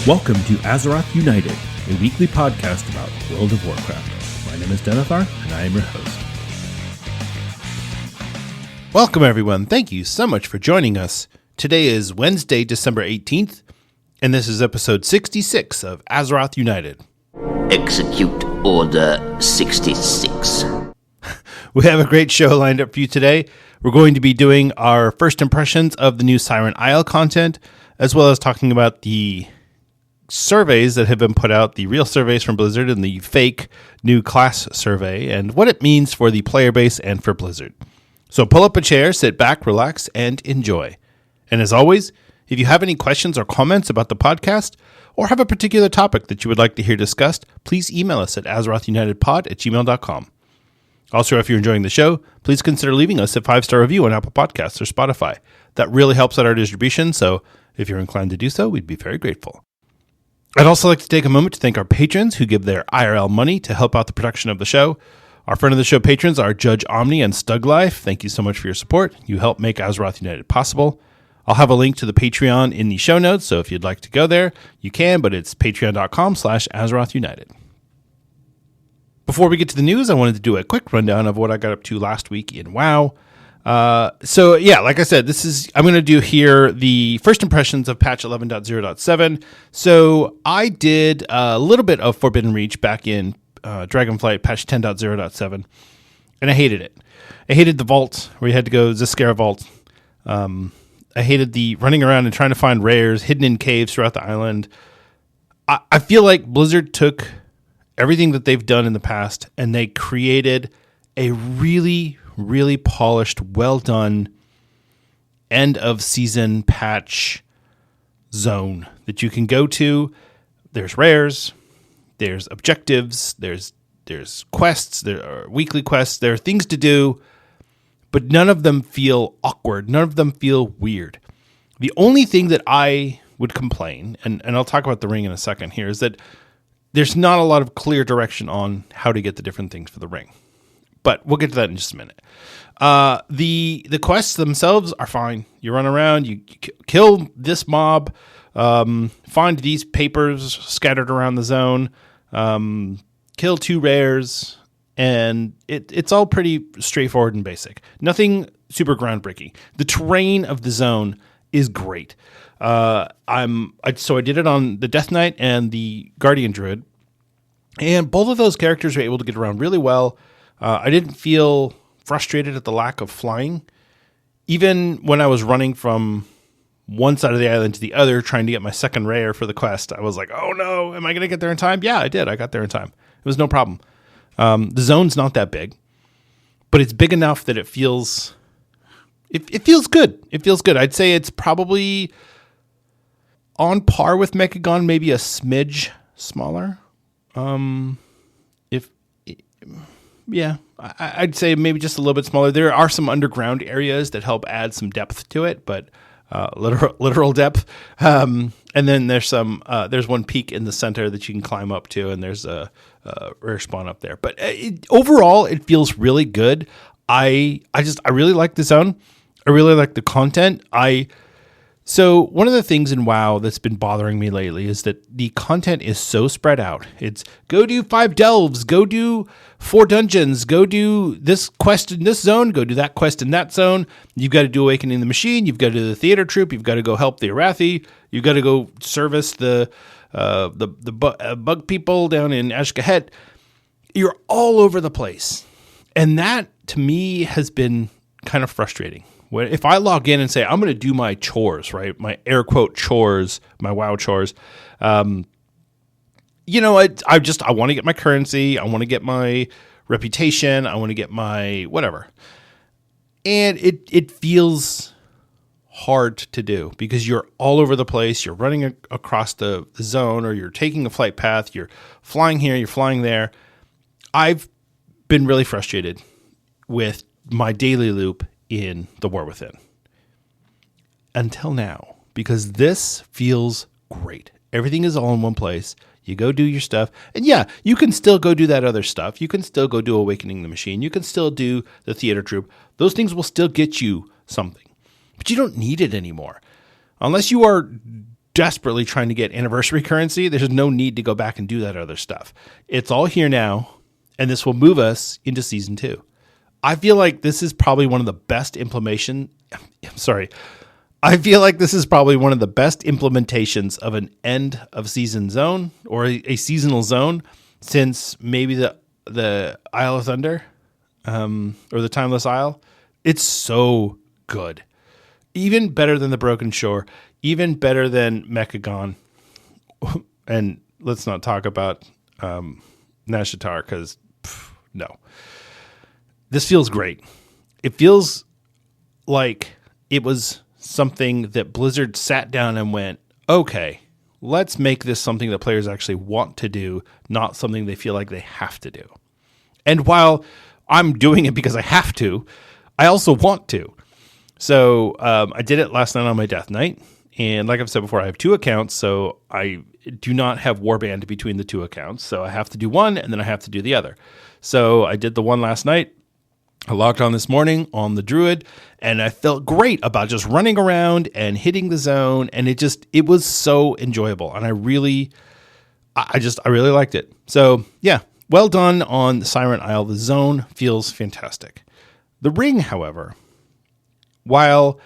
Welcome to Azeroth United, a weekly podcast about World of Warcraft. My name is Denethar, and I am your host. Welcome, everyone. Thank you so much for joining us. Today is Wednesday, December 18th, and this is episode 66 of Azeroth United. Execute Order 66. We have a great show lined up for you today. We're going to be doing our first impressions of the new Siren Isle content, as well as talking about the surveys that have been put out, the real surveys from Blizzard and the fake new class survey, and what it means for the player base and for Blizzard. So pull up a chair, sit back, relax, and enjoy. And as always, if you have any questions or comments about the podcast, or have a particular topic that you would like to hear discussed, please email us at azerothunitedpod@gmail.com. Also, if you're enjoying the show, please consider leaving us a 5-star review on Apple Podcasts or Spotify. That really helps out our distribution, so if you're inclined to do so, we'd be very grateful. I'd also like to take a moment to thank our patrons who give their IRL money to help out the production of the show. Our friend of the show patrons are Judge Omni and Stug Life. Thank you so much for your support. You help make Azeroth United possible. I'll have a link to the Patreon in the show notes, so if you'd like to go there, you can, but it's patreon.com/Azeroth United. Before we get to the news, I wanted to do a quick rundown of what I got up to last week in WoW. Like I said, I'm going to do here the first impressions of patch 11.0.7. So I did a little bit of Forbidden Reach back in Dragonflight patch 10.0.7, and I hated it. I hated the vault where you had to go Zeskara vault. I hated the running around and trying to find rares hidden in caves throughout the island. I feel like Blizzard took everything that they've done in the past and they created a really polished, well done end of season patch zone that you can go to. There's rares, there's objectives, there's quests, there are weekly quests, there are things to do, but none of them feel awkward. None of them feel weird. The only thing that I would complain, and I'll talk about the ring in a second here, is that there's not a lot of clear direction on how to get the different things for the ring. But we'll get to that in just a minute. The quests themselves are fine. You run around, you kill this mob, find these papers scattered around the zone, kill 2 rares, and it's all pretty straightforward and basic. Nothing super groundbreaking. The terrain of the zone is great. So I did it on the Death Knight and the Guardian Druid, and both of those characters were able to get around really well. I didn't feel frustrated at the lack of flying. Even when I was running from one side of the island to the other, trying to get my second rare for the quest, I was like, oh no, am I going to get there in time? Yeah, I did. I got there in time. It was no problem. The zone's not that big, but it's big enough that it feels good. It feels good. I'd say it's probably on par with Mechagon, maybe a smidge smaller. I'd say maybe just a little bit smaller. There are some underground areas that help add some depth to it, but literal depth. And then there's one peak in the center that you can climb up to, and there's a rare spawn up there. But overall, it feels really good. I really like the zone. I really like the content. So one of the things in WoW that's been bothering me lately is that the content is so spread out. It's go do 5 delves, go do 4 dungeons, go do this quest in this zone, go do that quest in that zone. You've got to do Awakening the Machine. You've got to do the theater troupe. You've got to go help the Arathi. You've got to go service the bug people down in Ashkahet. You're all over the place. And that, to me, has been kind of frustrating. If I log in and say, I'm going to do my chores, right? My air quote chores, my WoW chores. I want to get my currency. I want to get my reputation. I want to get my whatever. And it feels hard to do because you're all over the place. You're running across the zone, or you're taking a flight path. You're flying here. You're flying there. I've been really frustrated with my daily loop in the War Within until now, because this feels great. Everything is all in one place. You go do your stuff, and yeah, you can still go do that other stuff. You can still go do Awakening the Machine. You can still do the theater troupe. Those things will still get you something, but you don't need it anymore unless you are desperately trying to get anniversary currency, there's no need to go back and do that other stuff. It's all here now, and this will move us into Season 2. I feel like this is probably one of the best implementations of an end of season zone or a seasonal zone since maybe the Isle of Thunder or the Timeless Isle. It's so good. Even better than the Broken Shore, even better than Mechagon. And let's not talk about Nashatar because no. This feels great. It feels like it was something that Blizzard sat down and went, okay, let's make this something that players actually want to do, not something they feel like they have to do. And while I'm doing it because I have to, I also want to. So I did it last night on my death night. And like I've said before, I have 2 accounts, so I do not have Warband between the 2 accounts. So I have to do one, and then I have to do the other. So I did the one last night. I logged on this morning on the Druid, and I felt great about just running around and hitting the zone, and it was so enjoyable, and I really liked it. So yeah, well done on Siren Isle. The zone feels fantastic. The ring, however, while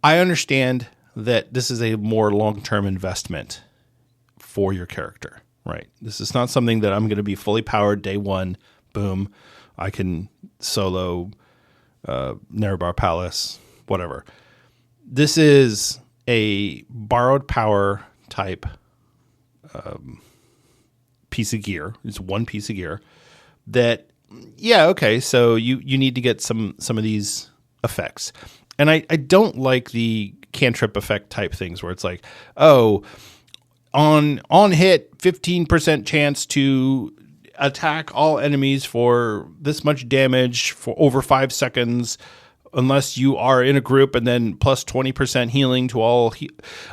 I understand that this is a more long-term investment for your character, right? This is not something that I'm going to be fully powered day one, boom, I can solo Nerebar Palace, whatever. This is a borrowed power type piece of gear. It's one piece of gear that, yeah, okay, so you need to get some of these effects. And I don't like the cantrip effect type things where it's like, oh, on hit, 15% chance to attack all enemies for this much damage for over 5 seconds unless you are in a group, and then plus 20% healing to all.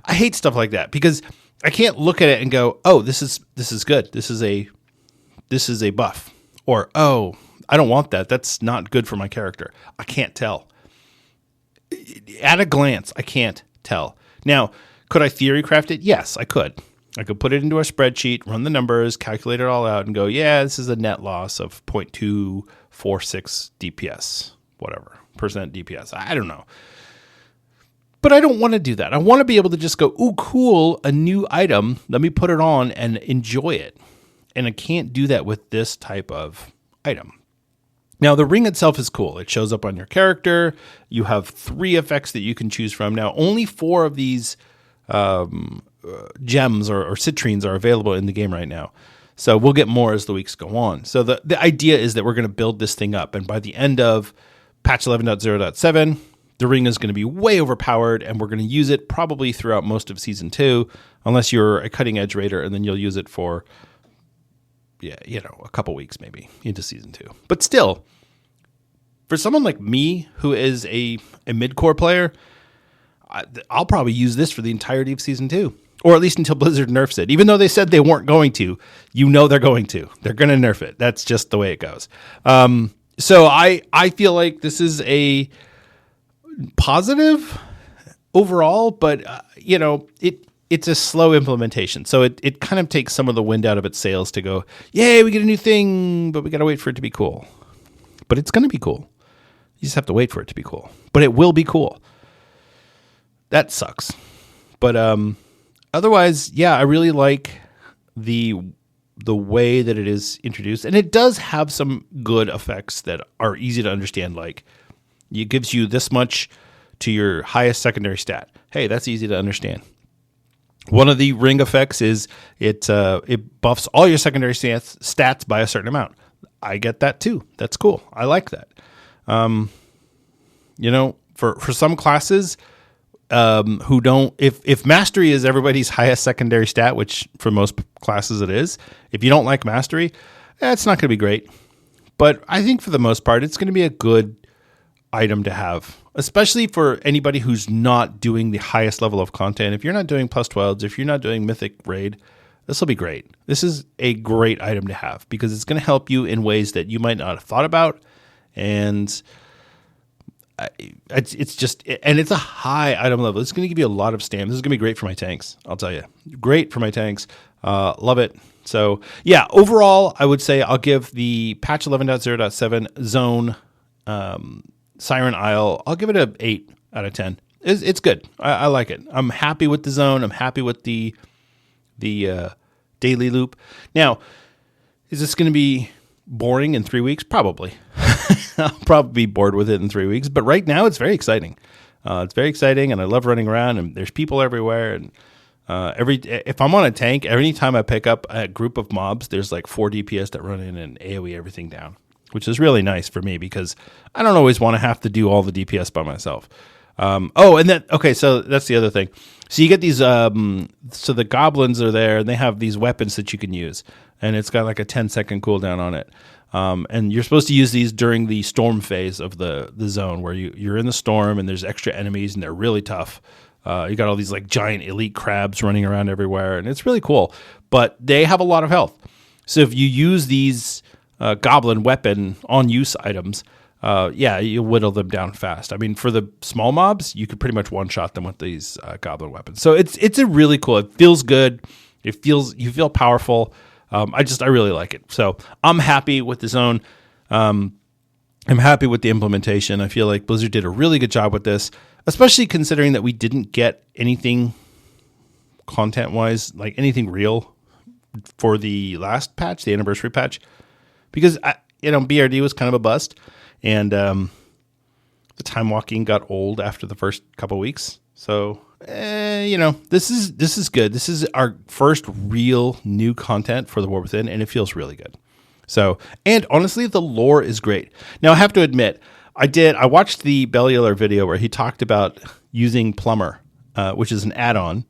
I hate stuff like that because I can't look at it and go, oh, this is good. This is a buff. Or, oh, I don't want that. That's not good for my character. I can't tell. At a glance, I can't tell. Now, could I theory craft it? Yes, I could. I could put it into a spreadsheet, run the numbers, calculate it all out, and go, yeah, this is a net loss of 0.246 DPS, whatever, percent DPS. I don't know. But I don't want to do that. I want to be able to just go, ooh, cool, a new item. Let me put it on and enjoy it. And I can't do that with this type of item. Now, the ring itself is cool. It shows up on your character. You have 3 effects that you can choose from. Now, only 4 of these gems or citrines are available in the game right now. So we'll get more as the weeks go on. So the idea is that we're going to build this thing up. And by the end of patch 11.0.7, the ring is going to be way overpowered, and we're going to use it probably throughout most of Season 2, unless you're a cutting-edge raider, and then you'll use it for, a couple weeks maybe into Season 2. But still, for someone like me who is a mid-core player, I'll probably use this for the entirety of Season 2, or at least until Blizzard nerfs it. Even though they said they weren't going to, they're going to. They're going to nerf it. That's just the way it goes. So I feel like this is a positive overall, but it's a slow implementation. So it kind of takes some of the wind out of its sails to go, yay, we get a new thing, but we got to wait for it to be cool. But it's going to be cool. You just have to wait for it to be cool. But it will be cool. That sucks. But otherwise, yeah, I really like the way that it is introduced. And it does have some good effects that are easy to understand. Like, it gives you this much to your highest secondary stat. Hey, that's easy to understand. One of the ring effects is it buffs all your secondary stats by a certain amount. I get that too. That's cool. I like that. For some classes who don't, if mastery is everybody's highest secondary stat, which for most classes it is, if you don't like mastery, it's not going to be great. But I think for the most part, it's going to be a good item to have, especially for anybody who's not doing the highest level of content. If you're not doing plus 12s, if you're not doing Mythic Raid, this will be great. This is a great item to have because it's going to help you in ways that you might not have thought about. And it's just, and it's a high item level. It's going to give you a lot of stamina. This is going to be great for my tanks. I'll tell you, great for my tanks. Love it. So yeah, overall, I would say I'll give the patch 11.0.7 zone, Siren Isle, I'll give it a 8 out of 10. It's good. I like it. I'm happy with the zone. I'm happy with the daily loop. Now, is this going to be boring in 3 weeks? Probably. I'll probably be bored with it in 3 weeks. But right now, it's very exciting. It's very exciting, and I love running around. And there's people everywhere. And if I'm on a tank, every time I pick up a group of mobs, there's like 4 DPS that run in and AoE everything down, which is really nice for me because I don't always want to have to do all the DPS by myself. So that's the other thing. So you get these, so the goblins are there and they have these weapons that you can use, and it's got like a 10-second cooldown on it. And you're supposed to use these during the storm phase of the zone where you're in the storm and there's extra enemies and they're really tough. You got all these like giant elite crabs running around everywhere, and it's really cool, but they have a lot of health. So if you use these goblin weapon on use items, you whittle them down fast. I mean, for the small mobs, you could pretty much one-shot them with these goblin weapons. So it's a really cool. It feels good. You feel powerful. I really like it. So I'm happy with the zone. I'm happy with the implementation. I feel like Blizzard did a really good job with this, especially considering that we didn't get anything content-wise, like anything real for the last patch, the anniversary patch, because BRD was kind of a bust. And the time walking got old after the first couple weeks. So, this is good. This is our first real new content for the War Within, and it feels really good. So, and honestly, the lore is great. Now, I have to admit, I watched the Bellular video where he talked about using Plumber, which is an add-on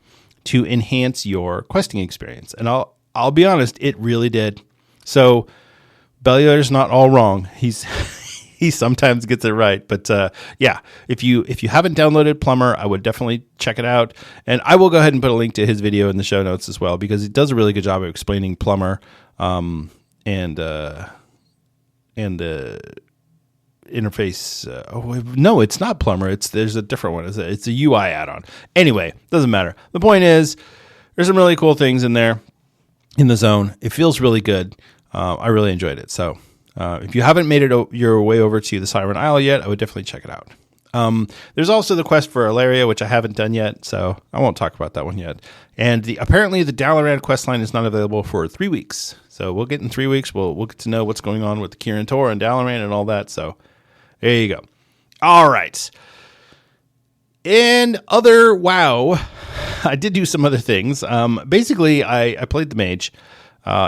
to enhance your questing experience. And I'll be honest, it really did. So, Bellular's not all wrong. He sometimes gets it right, but if you haven't downloaded Plumber, I would definitely check it out, and I will go ahead and put a link to his video in the show notes as well because he does a really good job of explaining Plumber and the interface. No, it's not Plumber. There's a different one. It's a UI add-on. Anyway, doesn't matter. The point is, there's some really cool things in there in the zone. It feels really good. I really enjoyed it. So. If you haven't made it your way over to the Siren Isle yet, I would definitely check it out. There's also the quest for Ilaria, which I haven't done yet, so I won't talk about that one yet. And apparently the Dalaran quest line is not available for 3 weeks. So we'll get in 3 weeks. We'll get to know what's going on with the Kirin Tor and Dalaran and all that. So there you go. All right. In other WoW, I did do some other things. Basically, I played the mage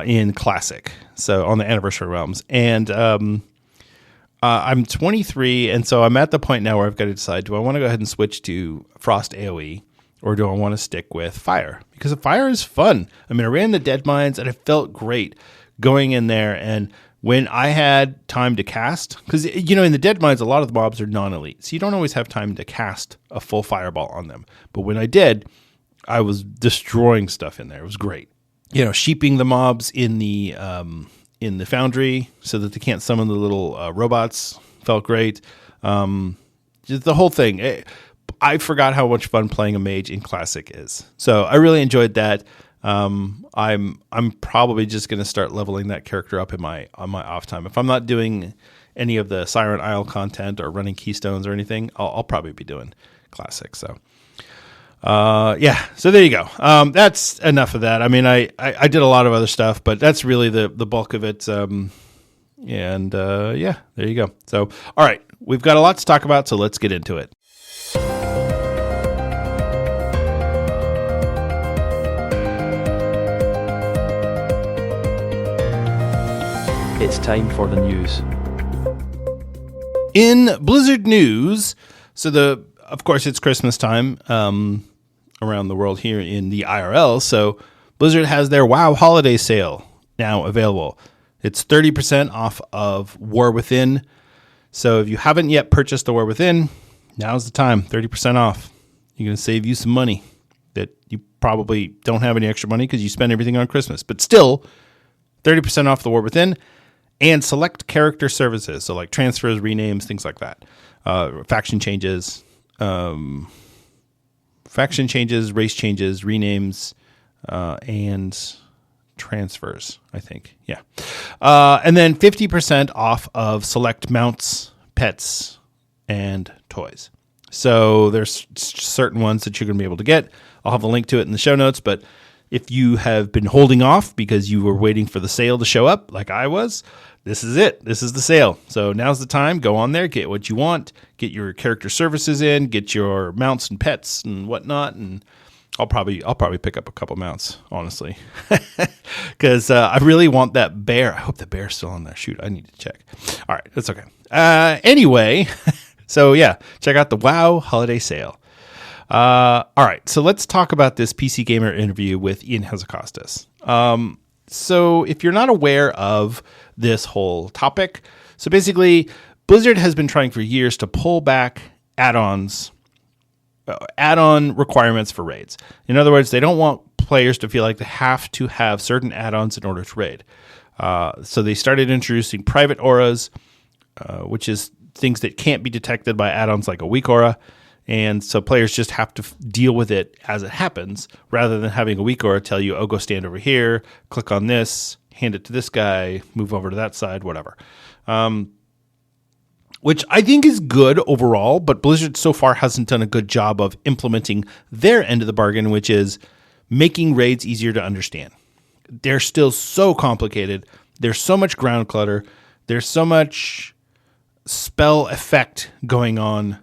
in Classic, so on the Anniversary Realms. And I'm 23, and so I'm at the point now where I've got to decide, do I want to go ahead and switch to Frost AoE, or do I want to stick with Fire? Because Fire is fun. I mean, I ran the Dead Mines, and it felt great going in there, and when I had time to cast, because, in the Dead Mines, a lot of the mobs are non-elite, so you don't always have time to cast a full fireball on them. But when I did, I was destroying stuff in there. It was great. Sheeping the mobs in the foundry so that they can't summon the little robots felt great. Just the whole thing. I forgot how much fun playing a mage in Classic is. So I really enjoyed that. I'm probably just going to start leveling that character up on my off time. If I'm not doing any of the Siren Isle content or running keystones or anything, I'll probably be doing Classic. So. So there you go. That's enough of that. I mean, I did a lot of other stuff, but that's really the bulk of it. There you go. So, all right, we've got a lot to talk about, so let's get into it. It's time for the news. In Blizzard news, of course, it's Christmas time around the world here in the IRL. So Blizzard has their WoW holiday sale now available. It's 30% off of War Within. So if you haven't yet purchased the War Within, now's the time. 30% off. You're going to save you some money that you probably don't have any extra money because you spend everything on Christmas. But still, 30% off the War Within. and select character services. So like transfers, renames, things like that. Faction changes, race changes, renames, and transfers, I think. Yeah. And then 50% off of select mounts, pets, and toys. So there's certain ones that you're going to be able to get. I'll have a link to it in the show notes, but if you have been holding off because you were waiting for the sale to show up like I was, this is it. This is the sale. So now's the time. Go on there, get what you want, get your character services in, get your mounts and pets and whatnot, and I'll probably pick up a couple mounts, honestly, because I really want that bear. I hope the bear's still on there. Shoot, I need to check. All right, that's okay. Anyway, so yeah, check out the WoW holiday sale. All right, so let's talk about this PC Gamer interview with Ian Hazzikostas. So if you're not aware of this whole topic, so basically Blizzard has been trying for years to pull back add-on requirements for raids. In other words, they don't want players to feel like they have to have certain add-ons in order to raid. So they started introducing private auras, which is things that can't be detected by add-ons like a weak aura. And so players just have to deal with it as it happens, rather than having a weak aura tell you, oh, go stand over here, click on this, hand it to this guy, move over to that side, whatever. Which I think is good overall, but Blizzard so far hasn't done a good job of implementing their end of the bargain, which is making raids easier to understand. They're still so complicated. There's so much ground clutter. There's so much spell effect going on.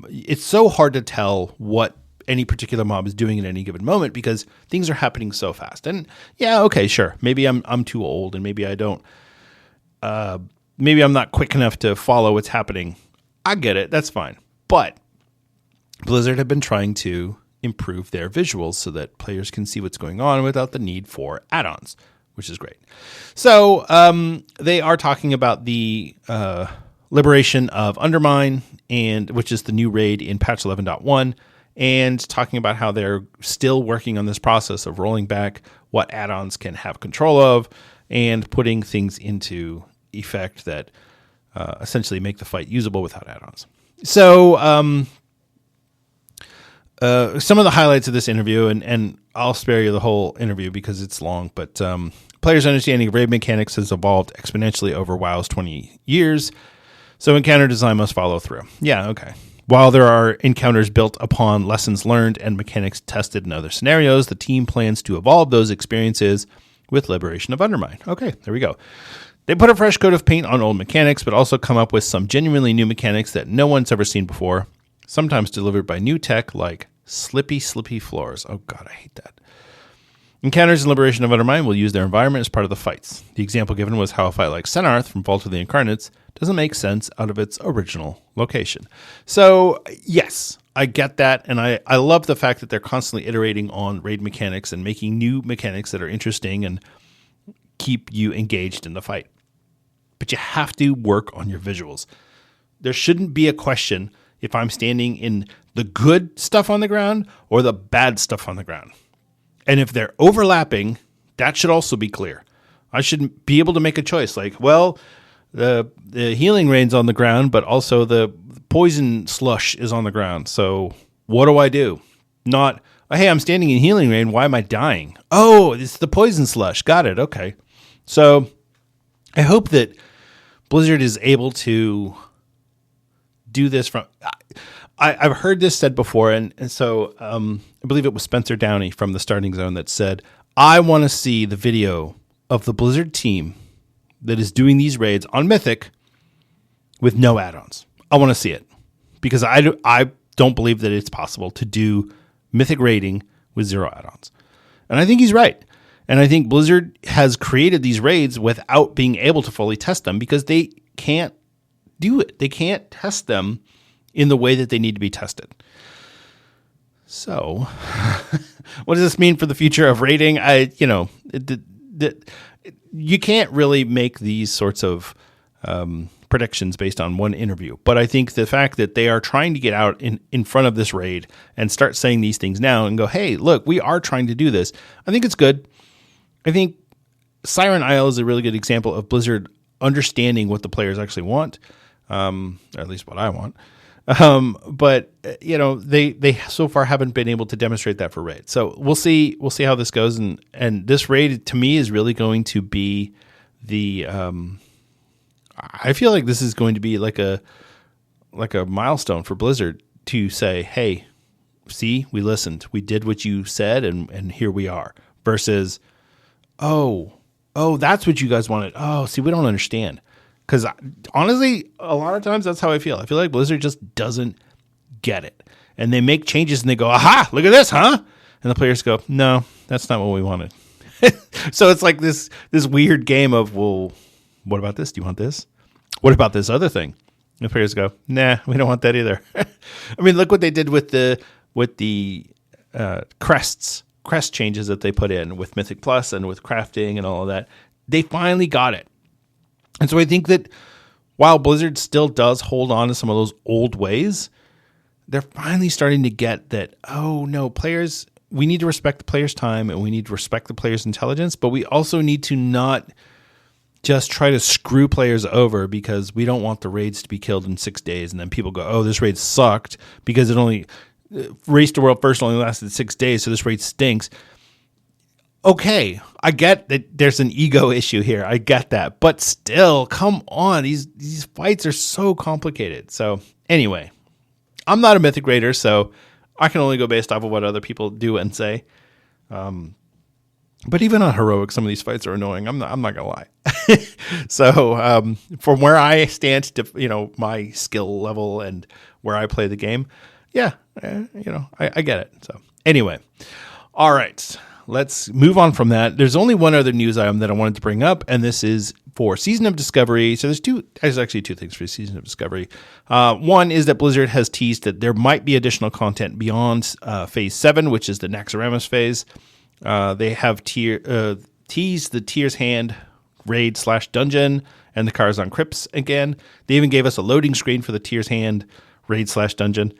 It's so hard to tell what any particular mob is doing at any given moment because things are happening so fast. And yeah, okay, sure. Maybe I'm too old and maybe I don't, maybe I'm not quick enough to follow what's happening. I get it. That's fine. But Blizzard have been trying to improve their visuals so that players can see what's going on without the need for add-ons, which is great. So they are talking about the liberation of Undermine, and which is the new raid in patch 11.1, and talking about how they're still working on this process of rolling back what add-ons can have control of and putting things into effect that essentially make the fight usable without add-ons. So some of the highlights of this interview, and I'll spare you the whole interview because it's long, but players' understanding of raid mechanics has evolved exponentially over WoW's 20 years. So encounter design must follow through. Yeah, okay. While there are encounters built upon lessons learned and mechanics tested in other scenarios, the team plans to evolve those experiences with Liberation of Undermine. Okay, there we go. They put a fresh coat of paint on old mechanics, but also come up with some genuinely new mechanics that no one's ever seen before, sometimes delivered by new tech like slippy floors. Oh god, I hate that. Encounters in Liberation of Undermine will use their environment as part of the fights. The example given was how a fight like Senarth from Vault of the Incarnates doesn't make sense out of its original location. So, yes, I get that, and I love the fact that they're constantly iterating on raid mechanics and making new mechanics that are interesting and keep you engaged in the fight. But you have to work on your visuals. There shouldn't be a question if I'm standing in the good stuff on the ground or the bad stuff on the ground. And if they're overlapping, that should also be clear. I should be able to make a choice like, well, the healing rain's on the ground, but also the poison slush is on the ground. So what do I do? Not, oh, hey, I'm standing in healing rain. Why am I dying? Oh, it's the poison slush. Got it. Okay. So I hope that Blizzard is able to do this from... I've heard this said before, and so I believe it was Spencer Downey from the Starting Zone that said, I want to see the video of the Blizzard team that is doing these raids on Mythic with no add-ons. I want to see it because I don't believe that it's possible to do Mythic raiding with zero add-ons. And I think he's right. And I think Blizzard has created these raids without being able to fully test them because they can't do it. They can't test them in the way that they need to be tested. So, what does this mean for the future of raiding? You can't really make these sorts of predictions based on one interview. But I think the fact that they are trying to get out in front of this raid and start saying these things now and go, hey, look, we are trying to do this. I think it's good. I think Siren Isle is a really good example of Blizzard understanding what the players actually want, or at least what I want. But they so far haven't been able to demonstrate that for raid. So we'll see how this goes. And this raid to me is really going to be the, I feel like this is going to be like a milestone for Blizzard to say, hey, see, we listened, we did what you said, and here we are, versus, oh, that's what you guys wanted. Oh, see, we don't understand. Because honestly, a lot of times that's how I feel. I feel like Blizzard just doesn't get it. And they make changes and they go, aha, look at this, huh? And the players go, no, that's not what we wanted. So it's like this weird game of, well, what about this? Do you want this? What about this other thing? And the players go, nah, we don't want that either. I mean, look what they did with the crest changes that they put in with Mythic Plus and with crafting and all of that. They finally got it. And so I think that while Blizzard still does hold on to some of those old ways, they're finally starting to get that, oh, no, players, we need to respect the players' time and we need to respect the players' intelligence, but we also need to not just try to screw players over because we don't want the raids to be killed in 6 days. And then people go, oh, this raid sucked because it only, Race to World First only lasted 6 days, so this raid stinks. Okay, I get that there's an ego issue here. I get that. But still, come on. These fights are so complicated. So anyway, I'm not a Mythic Raider, so I can only go based off of what other people do and say. But even on Heroic, some of these fights are annoying. I'm not going to lie. So from where I stand to, my skill level and where I play the game, yeah, I get it. So anyway, all right. Let's move on from that. There's only one other news item that I wanted to bring up, and this is for Season of Discovery. So there's actually two things for Season of Discovery. One is that Blizzard has teased that there might be additional content beyond Phase 7, which is the Naxxramas phase. They have teased the Tyr's Hand raid/dungeon and the Karazhan Crypts again. They even gave us a loading screen for the Tyr's Hand raid/dungeon.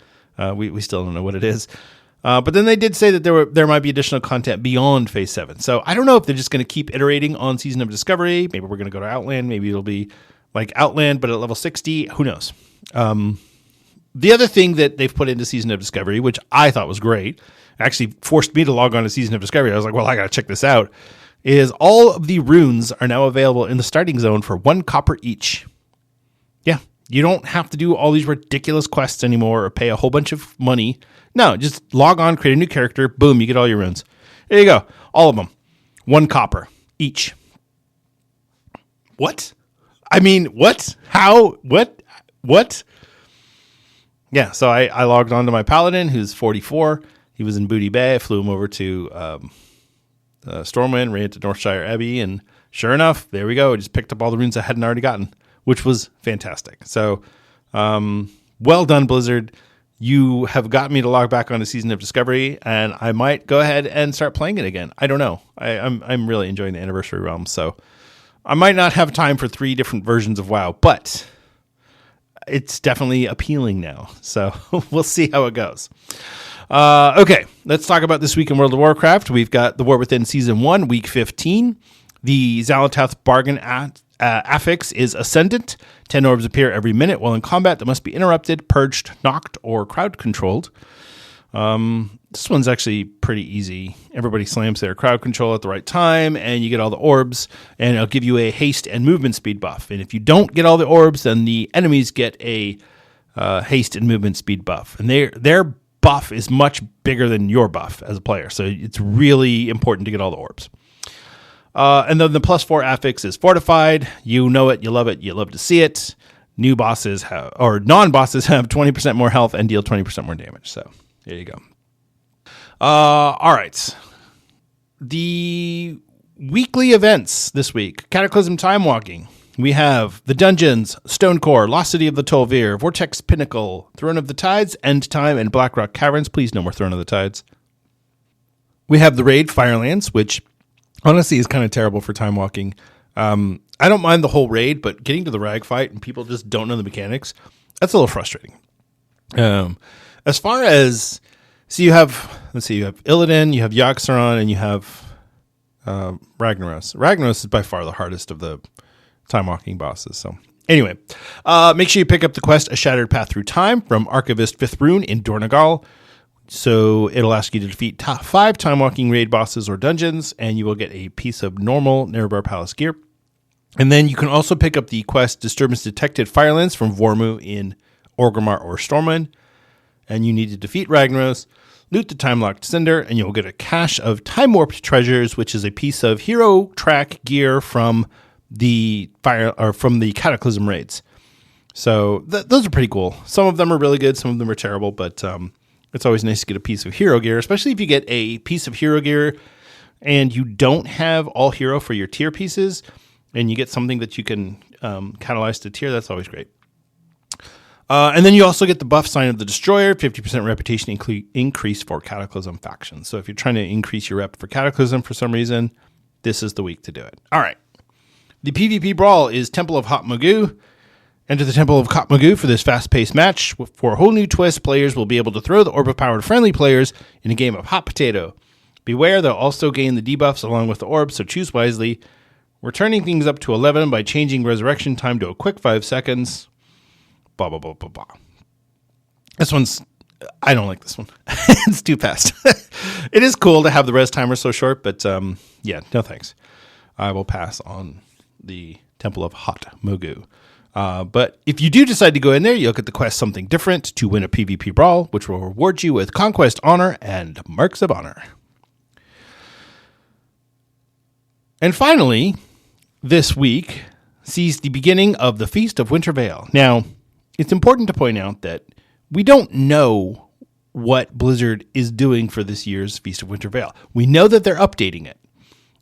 We still don't know what it is. But then they did say that there might be additional content beyond Phase 7. So I don't know if they're just going to keep iterating on Season of Discovery. Maybe we're going to go to Outland. Maybe it'll be like Outland, but at level 60. Who knows? The other thing that they've put into Season of Discovery, which I thought was great, actually forced me to log on to Season of Discovery. I was like, well, I got to check this out, is all of the runes are now available in the starting zone for 1 copper each. Yeah. You don't have to do all these ridiculous quests anymore or pay a whole bunch of money. No, just log on, create a new character, boom, you get all your runes. There you go. All of them. 1 copper each. What? I mean, what? How? What? Yeah, so I logged on to my paladin, who's 44. He was in Booty Bay. I flew him over to Stormwind, ran to Northshire Abbey, and sure enough, there we go. I just picked up all the runes I hadn't already gotten, which was fantastic. So, well done, Blizzard. You have got me to log back on a Season of Discovery, and I might go ahead and start playing it again. I don't know. I'm really enjoying the Anniversary Realm, so I might not have time for 3 different versions of WoW, but it's definitely appealing now. So we'll see how it goes. Okay, let's talk about this week in World of Warcraft. We've got The War Within Season 1, Week 15. The Xal'atath bargain affix is Ascendant. 10 orbs appear every minute while in combat that must be interrupted, purged, knocked, or crowd controlled. This one's actually pretty easy. Everybody slams their crowd control at the right time, and you get all the orbs, and it'll give you a haste and movement speed buff. And if you don't get all the orbs, then the enemies get a haste and movement speed buff. And their buff is much bigger than your buff as a player, so it's really important to get all the orbs. And then the +4 affix is Fortified. You know it, you love it, you love to see it. New bosses non-bosses have 20% more health and deal 20% more damage. So there you go. All right. The weekly events this week. Cataclysm Time Walking. We have the Dungeons, Stonecore, Lost City of the Tol'vir, Vortex Pinnacle, Throne of the Tides, End Time, and Blackrock Caverns. Please no more Throne of the Tides. We have the raid, Firelands, which honestly is kind of terrible for time walking. I don't mind the whole raid, but getting to the rag fight and people just don't know the mechanics, that's a little frustrating. As far as, so you have Illidan, you have Yogg-Saron, and you have Ragnaros. Ragnaros is by far the hardest of the time walking bosses. So anyway, make sure you pick up the quest A Shattered Path Through Time from Archivist 5th Rune in Dornagal. So it'll ask you to defeat 5 time walking raid bosses or dungeons, and you will get a piece of normal Nerebar Palace gear. And then you can also pick up the quest Disturbance Detected Firelands from Vormu in Orgrimmar or Stormwind. And you need to defeat Ragnaros, loot the time-locked cinder, and you'll get a cache of time-warped treasures, which is a piece of hero track gear from the Cataclysm raids. So those are pretty cool. Some of them are really good, some of them are terrible, but it's always nice to get a piece of hero gear, especially if you get a piece of hero gear and you don't have all hero for your tier pieces, and you get something that you can catalyze to tier. That's always great. And then you also get the buff Sign of the Destroyer, 50% reputation increase for Cataclysm factions. So if you're trying to increase your rep for Cataclysm for some reason, this is the week to do it. All right. The PvP brawl is Temple of Hot Magoo. Enter the Temple of Hot Magoo for this fast-paced match. For a whole new twist, players will be able to throw the orb of power to friendly players in a game of hot potato. Beware, they'll also gain the debuffs along with the orb, so choose wisely. We're turning things up to 11 by changing resurrection time to a quick 5 seconds. Blah, blah, blah, blah, blah. I don't like this one. It's too fast. It is cool to have the res timer so short, but yeah, no thanks. I will pass on the Temple of Hot Magoo. But if you do decide to go in there, you'll get the quest Something Different to win a PvP brawl, which will reward you with Conquest Honor and Marks of Honor. And finally, this week sees the beginning of the Feast of Winter Veil. Now, it's important to point out that we don't know what Blizzard is doing for this year's Feast of Winter Veil. We know that they're updating it.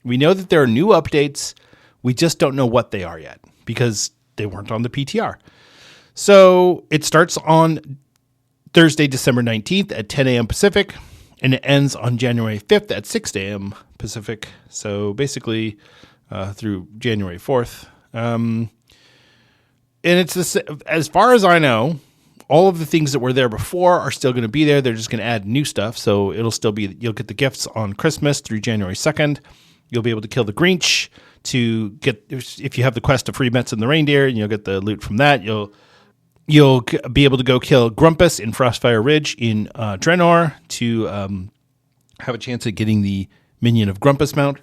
We know that there are new updates. We just don't know what they are yet because they weren't on the PTR. So it starts on Thursday, December 19th at 10 a.m. Pacific, and it ends on January 5th at 6 a.m. Pacific. So basically through January 4th. And it's as far as I know, all of the things that were there before are still going to be there. They're just going to add new stuff. So it'll still be, you'll get the gifts on Christmas through January 2nd. You'll be able to kill the Grinch to get, if you have the quest of Free Mets and the Reindeer, and you'll get the loot from that. You'll be able to go kill Grumpus in Frostfire Ridge in Draenor to have a chance at getting the minion of Grumpus mount.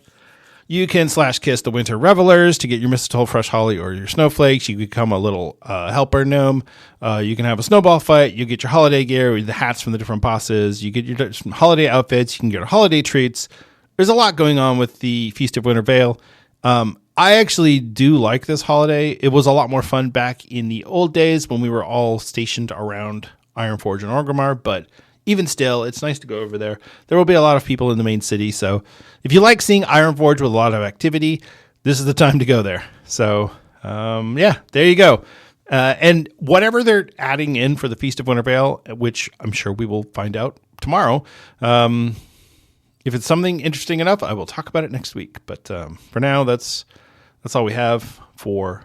You can /kiss the Winter Revelers to get your Mistletoe, Fresh Holly, or your Snowflakes. You become a little helper gnome. You can have a snowball fight. You get your holiday gear, the hats from the different bosses. You get your holiday outfits. You can get holiday treats. There's a lot going on with the Feast of Winter Veil. I actually do like this holiday. It was a lot more fun back in the old days when we were all stationed around Ironforge and Orgrimmar, but even still, it's nice to go over there. There will be a lot of people in the main city, so if you like seeing Ironforge with a lot of activity, this is the time to go there. So, yeah, there you go. And whatever they're adding in for the Feast of Winter Veil, which I'm sure we will find out tomorrow, if it's something interesting enough, I will talk about it next week. But for now, that's all we have for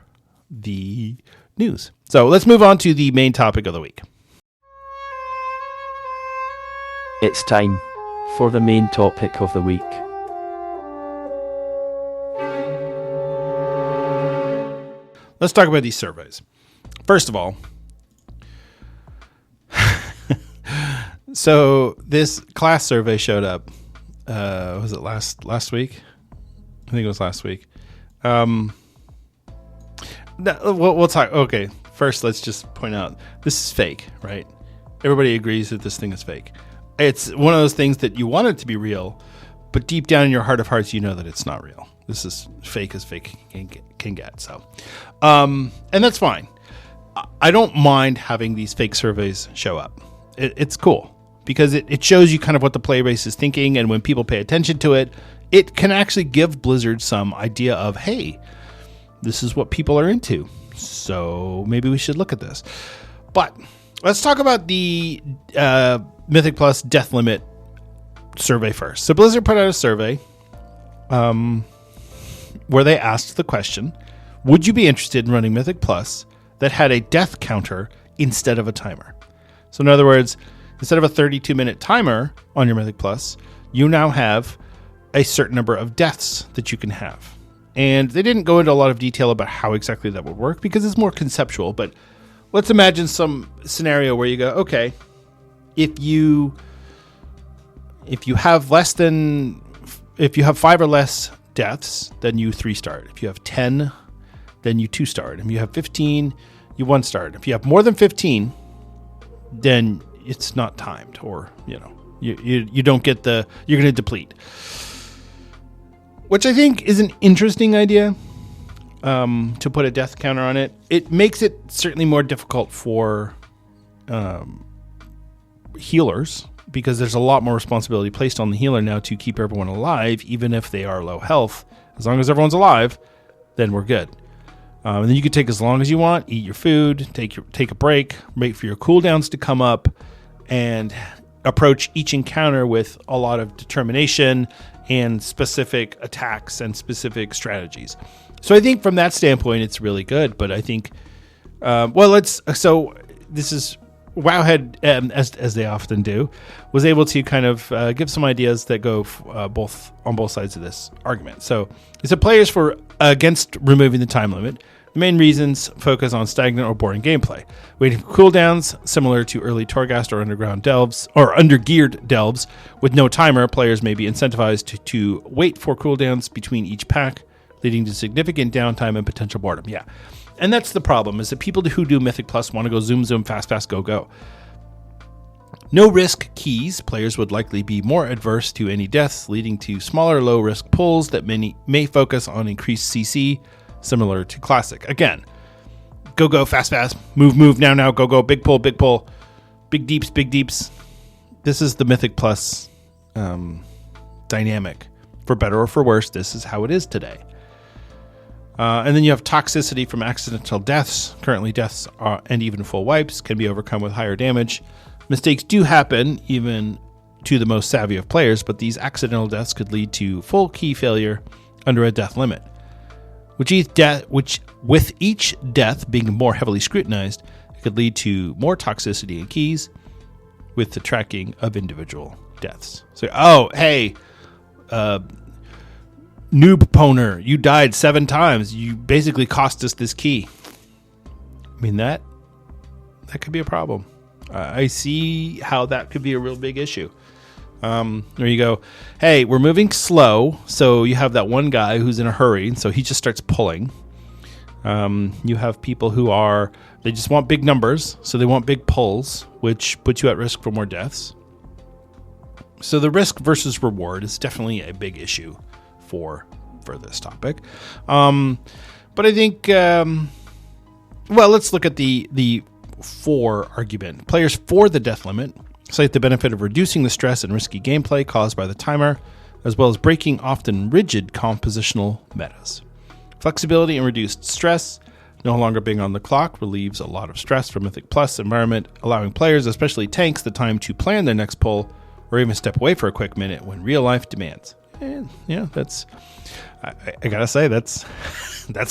the news. So let's move on to the main topic of the week. It's time for the main topic of the week. Let's talk about these surveys. First of all, so this class survey showed up. Was it last week? I think it was last week. We'll talk. Okay, first let's just point out this is fake, right? Everybody agrees that this thing is fake. It's one of those things that you want it to be real, but deep down in your heart of hearts, you know that it's not real. This is fake as fake can get. So, and that's fine. I don't mind having these fake surveys show up. It's cool because it shows you kind of what the player base is thinking, and when people pay attention to it, it can actually give Blizzard some idea of, hey, this is what people are into, so maybe we should look at this. But let's talk about the Mythic Plus Death Limit survey first. So Blizzard put out a survey where they asked the question, would you be interested in running Mythic Plus that had a death counter instead of a timer? So in other words, instead of a 32-minute timer on your Mythic Plus, you now have a certain number of deaths that you can have. And they didn't go into a lot of detail about how exactly that would work because it's more conceptual. But let's imagine some scenario where you go, okay, if you have 5 or less deaths, then you 3-star. If you have 10, then you 2-star. If you have 15, you 1-star. If you have more than 15, then it's not timed, or you don't get you're going to deplete. Which I think is an interesting idea, to put a death counter on it. It makes it certainly more difficult for healers, because there's a lot more responsibility placed on the healer now to keep everyone alive, even if they are low health. As long as everyone's alive, then we're good. And then you can take as long as you want, eat your food, take a break, wait for your cooldowns to come up, and approach each encounter with a lot of determination and specific attacks and specific strategies. So I think from that standpoint, it's really good. But I think, Wowhead, as they often do, was able to kind of give some ideas that go on both sides of this argument. So he said players against removing the time limit. The main reasons focus on stagnant or boring gameplay. Waiting for cooldowns, similar to early Torghast or underground delves, or undergeared delves, with no timer, players may be incentivized to wait for cooldowns between each pack, leading to significant downtime and potential boredom. Yeah. And that's the problem, is that people who do Mythic Plus want to go zoom, fast, go. No risk keys. Players would likely be more adverse to any deaths, leading to smaller low risk pulls that may focus on increased CC, similar to Classic. Again, go, fast, move, now, go, big pull, big deeps. This is the Mythic Plus dynamic. For better or for worse, this is how it is today. And then you have toxicity from accidental deaths. Currently, deaths and even full wipes can be overcome with higher damage. Mistakes do happen, even to the most savvy of players, but these accidental deaths could lead to full key failure under a death limit. Which with each death being more heavily scrutinized, it could lead to more toxicity in keys with the tracking of individual deaths. So, noob poner, you died 7 times. You basically cost us this key. I mean, that could be a problem. I see how that could be a real big issue. There you go. Hey, we're moving slow. So you have that one guy who's in a hurry, so he just starts pulling. You have people they just want big numbers, so they want big pulls, which puts you at risk for more deaths. So the risk versus reward is definitely a big issue for this topic. But I think, let's look at the for argument. Players for the death limit cite the benefit of reducing the stress and risky gameplay caused by the timer, as well as breaking often rigid compositional metas. Flexibility and reduced stress. No longer being on the clock relieves a lot of stress from Mythic Plus environment, allowing players, especially tanks, the time to plan their next pull or even step away for a quick minute when real life demands. And yeah, I gotta say, that's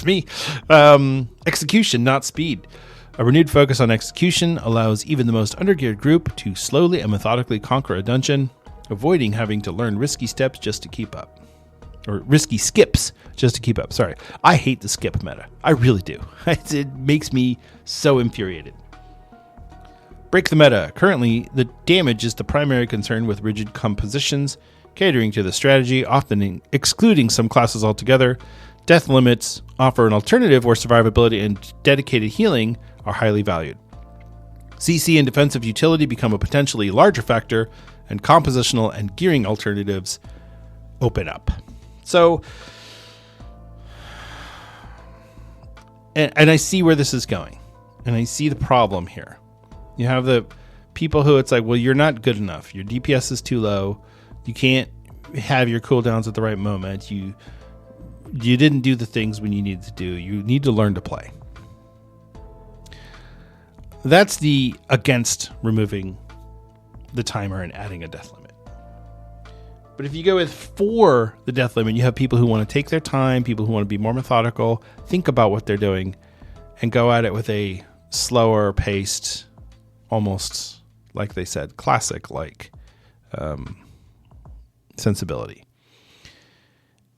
me. Execution, not speed. A renewed focus on execution allows even the most undergeared group to slowly and methodically conquer a dungeon, avoiding having to learn risky steps just to keep up. Or risky skips just to keep up. Sorry. I hate the skip meta. I really do. It makes me so infuriated. Break the meta. Currently, the damage is the primary concern with rigid compositions, catering to the strategy, often excluding some classes altogether. Death limits offer an alternative where survivability and dedicated healing are highly valued. CC and defensive utility become a potentially larger factor, and compositional and gearing alternatives open up. So, and I see where this is going, and I see the problem here. You have the people who it's like, well, you're not good enough. Your DPS is too low. You can't have your cooldowns at the right moment. You didn't do the things when you needed to do. You need to learn to play. That's the against removing the timer and adding a death limit. But if you go with for the death limit, you have people who want to take their time, people who want to be more methodical, think about what they're doing, and go at it with a slower paced, almost, like they said, classic-like sensibility.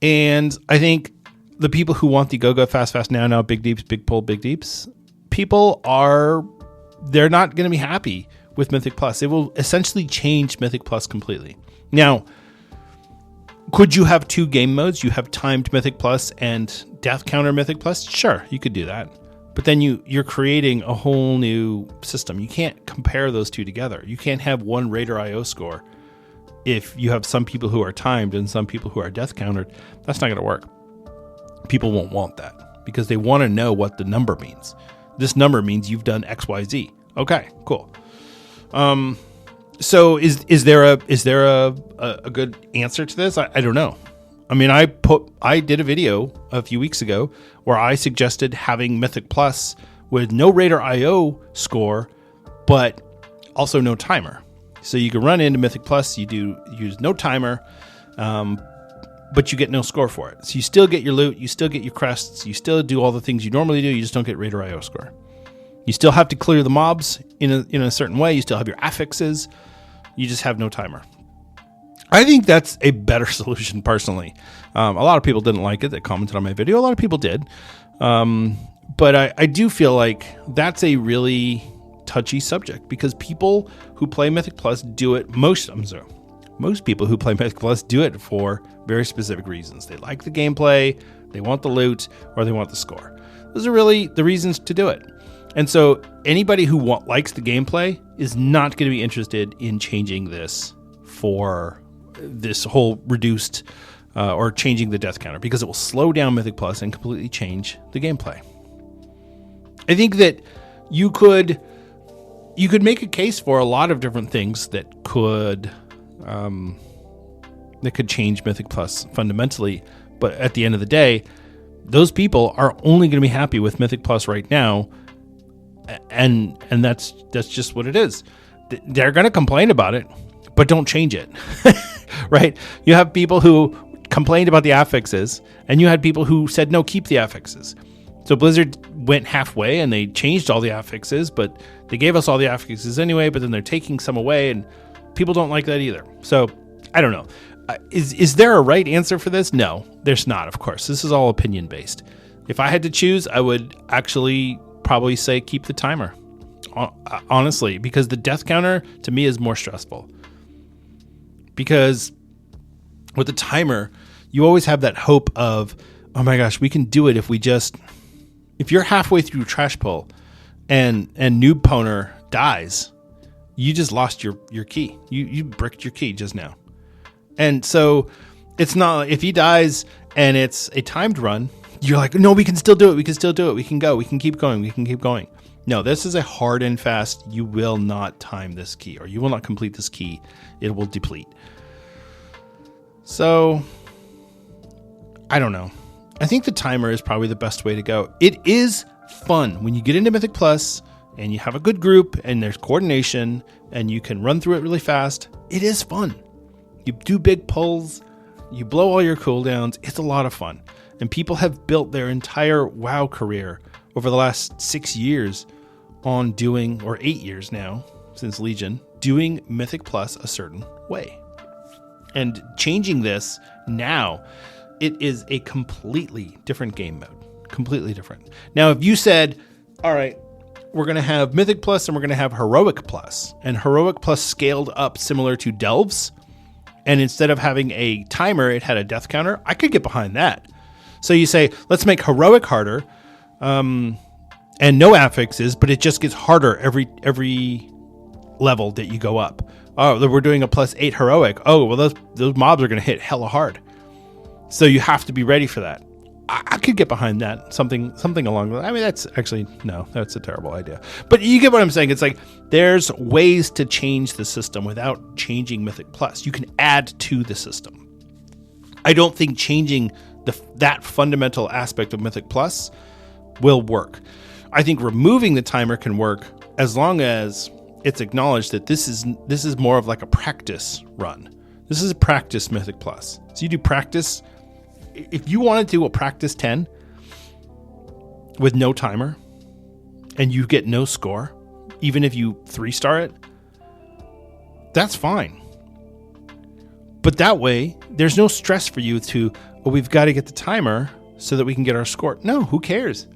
And I think the people who want the go fast now big deeps, big pull, big deeps, they're not going to be happy with Mythic Plus. It will essentially change Mythic Plus completely. Now, could you have 2 game modes? You have timed Mythic Plus and death counter Mythic Plus? Sure, you could do that. But then you're creating a whole new system. You can't compare those two together. You can't have one Raider IO score if you have some people who are timed and some people who are death countered. That's not going to work. People won't want that because they want to know what the number means. This number means you've done X, Y, Z. Okay, cool. So is there a good answer to this? I don't know. I mean, I did a video a few weeks ago where I suggested having Mythic Plus with no Raider IO score, but also no timer. So you can run into Mythic Plus, use no timer, but you get no score for it. So you still get your loot, you still get your crests, you still do all the things you normally do, you just don't get Raider IO score. You still have to clear the mobs in a certain way, you still have your affixes, you just have no timer. I think that's a better solution, personally. A lot of people didn't like it that commented on my video. A lot of people did. But I do feel like that's a really touchy subject because people who play Mythic Plus do it, most people who play Mythic Plus do it for very specific reasons. They like the gameplay, they want the loot, or they want the score. Those are really the reasons to do it. And so anybody who likes the gameplay is not going to be interested in changing this for this whole reduced or changing the death counter because it will slow down Mythic Plus and completely change the gameplay. I think that you could make a case for a lot of different things that could change Mythic Plus fundamentally, but at the end of the day, those people are only going to be happy with Mythic Plus right now, and that's just what it is. They're going to complain about it, but don't change it. Right? You have people who complained about the affixes, and you had people who said, no, keep the affixes. So Blizzard went halfway, and they changed all the affixes, but they gave us all the affixes anyway, but then they're taking some away, and people don't like that either. So, I don't know. Is there a right answer for this? No, there's not, of course. This is all opinion-based. If I had to choose, I would actually probably say keep the timer. Honestly, because the death counter, to me, is more stressful. Because with the timer, you always have that hope of, oh my gosh, we can do it if you're halfway through trash pull and Noob Poner dies, you just lost your key. You bricked your key just now. And so it's not, if he dies and it's a timed run, you're like, no, we can still do it. We can still do it. We can go. We can keep going. We can keep going. No, this is a hard and fast, you will not time this key, or you will not complete this key. It will deplete. So, I don't know. I think the timer is probably the best way to go. It is fun when you get into Mythic Plus and you have a good group and there's coordination and you can run through it really fast. It is fun. You do big pulls, you blow all your cooldowns. It's a lot of fun. And people have built their entire WoW career over the last 6 years on doing, or 8 years now, since Legion, doing Mythic Plus a certain way. And changing this now, it is a completely different game mode. Completely different. Now, if you said, all right, we're going to have Mythic Plus and we're going to have Heroic Plus, and Heroic Plus scaled up similar to Delves, and instead of having a timer, it had a death counter, I could get behind that. So you say, let's make Heroic harder, and no affixes, but it just gets harder every level that you go up. Oh, we're doing a +8 Heroic. Oh, well, those mobs are going to hit hella hard. So you have to be ready for that. I could get behind that. Something along that. I mean, that's a terrible idea. But you get what I'm saying. It's like there's ways to change the system without changing Mythic Plus. You can add to the system. I don't think changing that fundamental aspect of Mythic Plus will work. I think removing the timer can work as long as it's acknowledged that this is more of like a practice run. This is a practice Mythic Plus. So you do practice. If you want to do a practice 10 with no timer and you get no score, even if you 3-star it, that's fine. But that way, there's no stress for you to, we've got to get the timer so that we can get our score. No, who cares?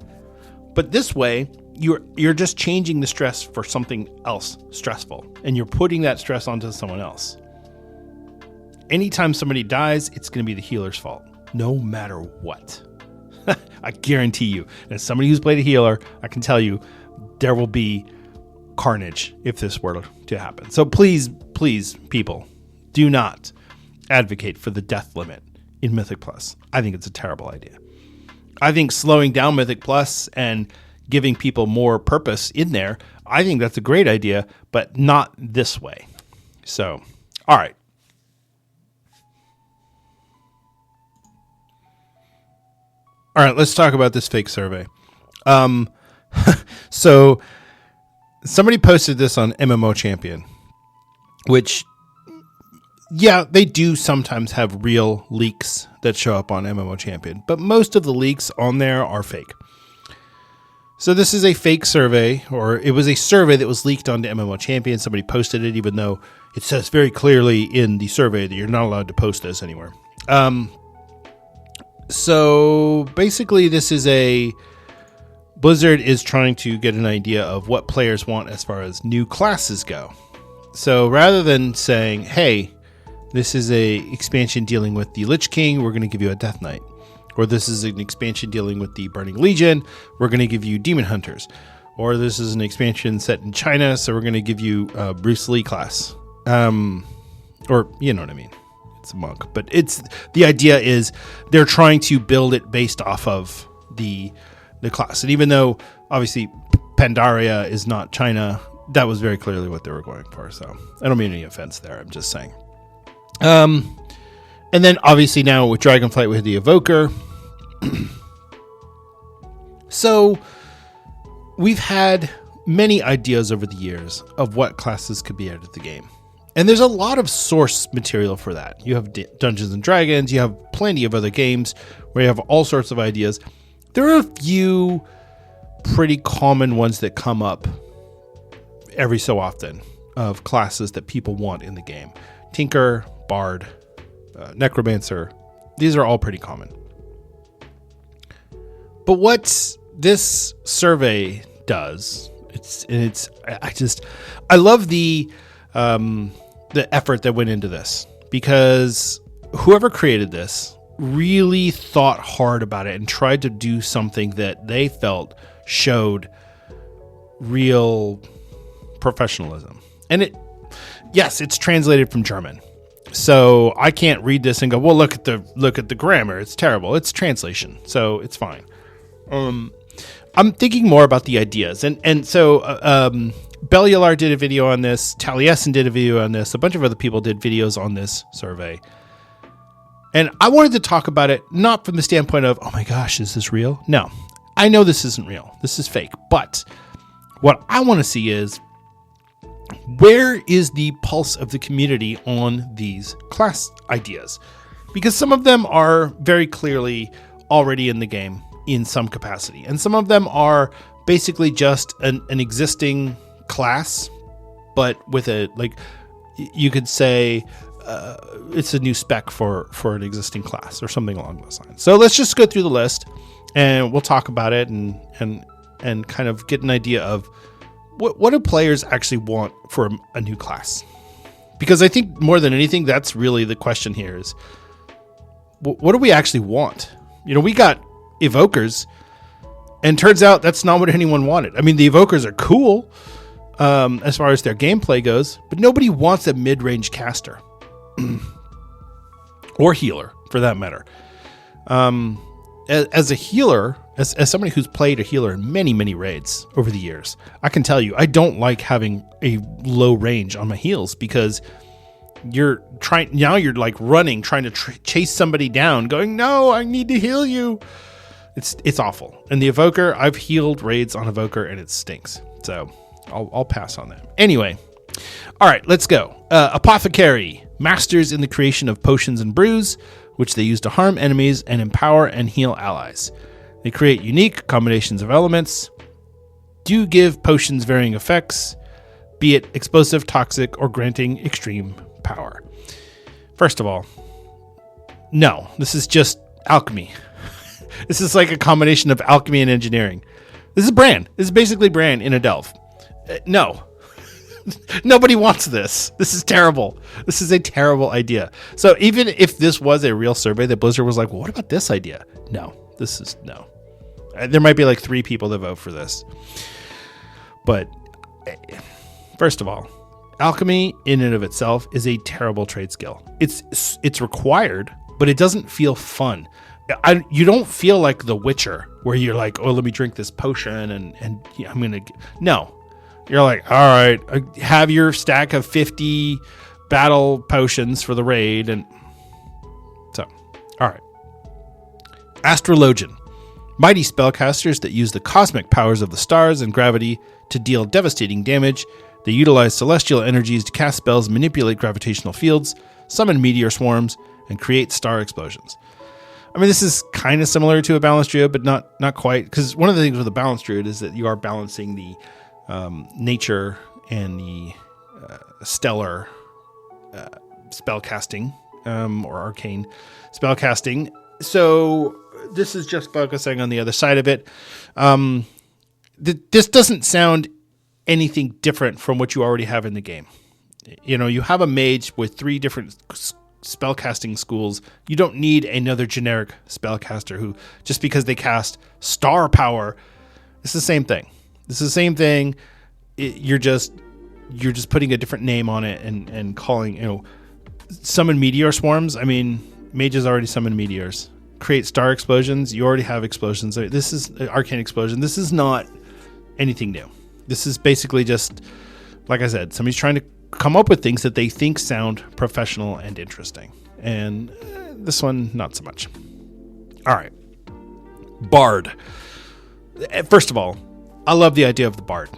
But this way, you're just changing the stress for something else stressful, and you're putting that stress onto someone else. Anytime somebody dies, it's going to be the healer's fault, no matter what. I guarantee you. And as somebody who's played a healer, I can tell you there will be carnage if this were to happen. So please, people, do not advocate for the death limit in Mythic Plus. I think it's a terrible idea. I think slowing down Mythic Plus and giving people more purpose in there, I think that's a great idea, but not this way. So, all right. All right, let's talk about this fake survey. So somebody posted this on MMO Champion, which, yeah, they do sometimes have real leaks that show up on MMO Champion, but most of the leaks on there are fake. So this is a fake survey, or it was a survey that was leaked onto MMO Champion. Somebody posted it, even though it says very clearly in the survey that you're not allowed to post this anywhere. So basically this is Blizzard is trying to get an idea of what players want as far as new classes go. So rather than saying, hey, this is a expansion dealing with the Lich King, we're going to give you a Death Knight. Or this is an expansion dealing with the Burning Legion, we're going to give you Demon Hunters. Or this is an expansion set in China, so we're going to give you Bruce Lee class. Or, you know what I mean. It's a monk. But the idea is they're trying to build it based off of the class. And even though, obviously, Pandaria is not China, that was very clearly what they were going for. So I don't mean any offense there. I'm just saying. And then, obviously, now with Dragonflight, we had the Evoker. So we've had many ideas over the years of what classes could be added to the game. And there's a lot of source material for that. You have Dungeons and Dragons. You have plenty of other games where you have all sorts of ideas. There are a few pretty common ones that come up every so often of classes that people want in the game. Tinker, Bard, Necromancer. These are all pretty common. But what this survey does, I love the effort that went into this, because whoever created this really thought hard about it and tried to do something that they felt showed real professionalism. And it's translated from German. So I can't read this and go, well, look at the grammar. It's terrible. It's translation. So it's fine. I'm thinking more about the ideas. And so Bellular did a video on this. Taliesin did a video on this. A bunch of other people did videos on this survey. And I wanted to talk about it, not from the standpoint of, oh my gosh, is this real? No, I know this isn't real. This is fake. But what I want to see is, where is the pulse of the community on these class ideas? Because some of them are very clearly already in the game in some capacity. And some of them are basically just an existing class, but with you could say it's a new spec for an existing class or something along those lines. So let's just go through the list and we'll talk about it and kind of get an idea of what do players actually want for a new class? Because I think more than anything, that's really the question here is, what do we actually want? You know, we got Evokers, and turns out that's not what anyone wanted. I mean, the Evokers are cool as far as their gameplay goes, but nobody wants a mid-range caster or healer, for that matter. As a healer, as somebody who's played a healer in many, many raids over the years, I can tell you, I don't like having a low range on my heals, because you're like running, trying to chase somebody down, going, no, I need to heal you. It's awful. And the Evoker, I've healed raids on Evoker and it stinks. So I'll pass on that. Anyway. All right, let's go. Apothecary, masters in the creation of potions and brews, which they use to harm enemies and empower and heal allies. They create unique combinations of elements, do give potions varying effects, be it explosive, toxic, or granting extreme power. First of all, no, this is just alchemy. This is like a combination of alchemy and engineering. This is Bran. This is basically Bran in a delve. No. Nobody wants this. This is terrible. This is a terrible idea. So even if this was a real survey that Blizzard was like, well, what about this idea? No. No. There might be like 3 people that vote for this. But first of all, alchemy in and of itself is a terrible trade skill. It's required, but it doesn't feel fun. You don't feel like The Witcher, where you're like, oh, let me drink this potion and yeah, I'm gonna. No, you're like, all right, have your stack of 50 battle potions for the raid, and so, all right. Astrologian, mighty spellcasters that use the cosmic powers of the stars and gravity to deal devastating damage. They utilize celestial energies to cast spells, manipulate gravitational fields, summon meteor swarms, and create star explosions. I mean, this is kind of similar to a balanced druid, but not quite. Because one of the things with a balanced druid is that you are balancing the nature and the stellar spellcasting or arcane spellcasting. So this is just focusing on the other side of it. This doesn't sound anything different from what you already have in the game. You know, you have a mage with 3 different spellcasting schools. You don't need another generic spellcaster who, just because they cast star power, it's the same thing. You're just putting a different name on it and calling, you know, summon meteor swarms. I mean, mages already summon meteors. Create star explosions. You already have explosions. This is an arcane explosion. This is not anything new. This is basically just, like I said, somebody's trying to come up with things that they think sound professional and interesting. And this one, not so much. All right. Bard. First of all, I love the idea of the Bard.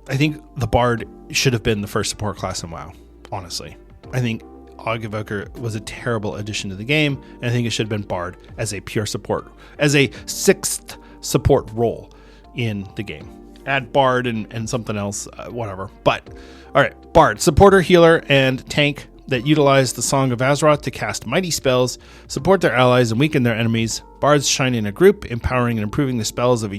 I think the Bard should have been the first support class in WoW, honestly. I think Augavoker was a terrible addition to the game, and I think it should have been Bard as a pure support, as a 6th support role in the game. Add Bard and something else, whatever. But, all right, Bard, supporter, healer, and tank that utilize the Song of Azeroth to cast mighty spells, support their allies, and weaken their enemies. Bards shine in a group, empowering and improving the spells of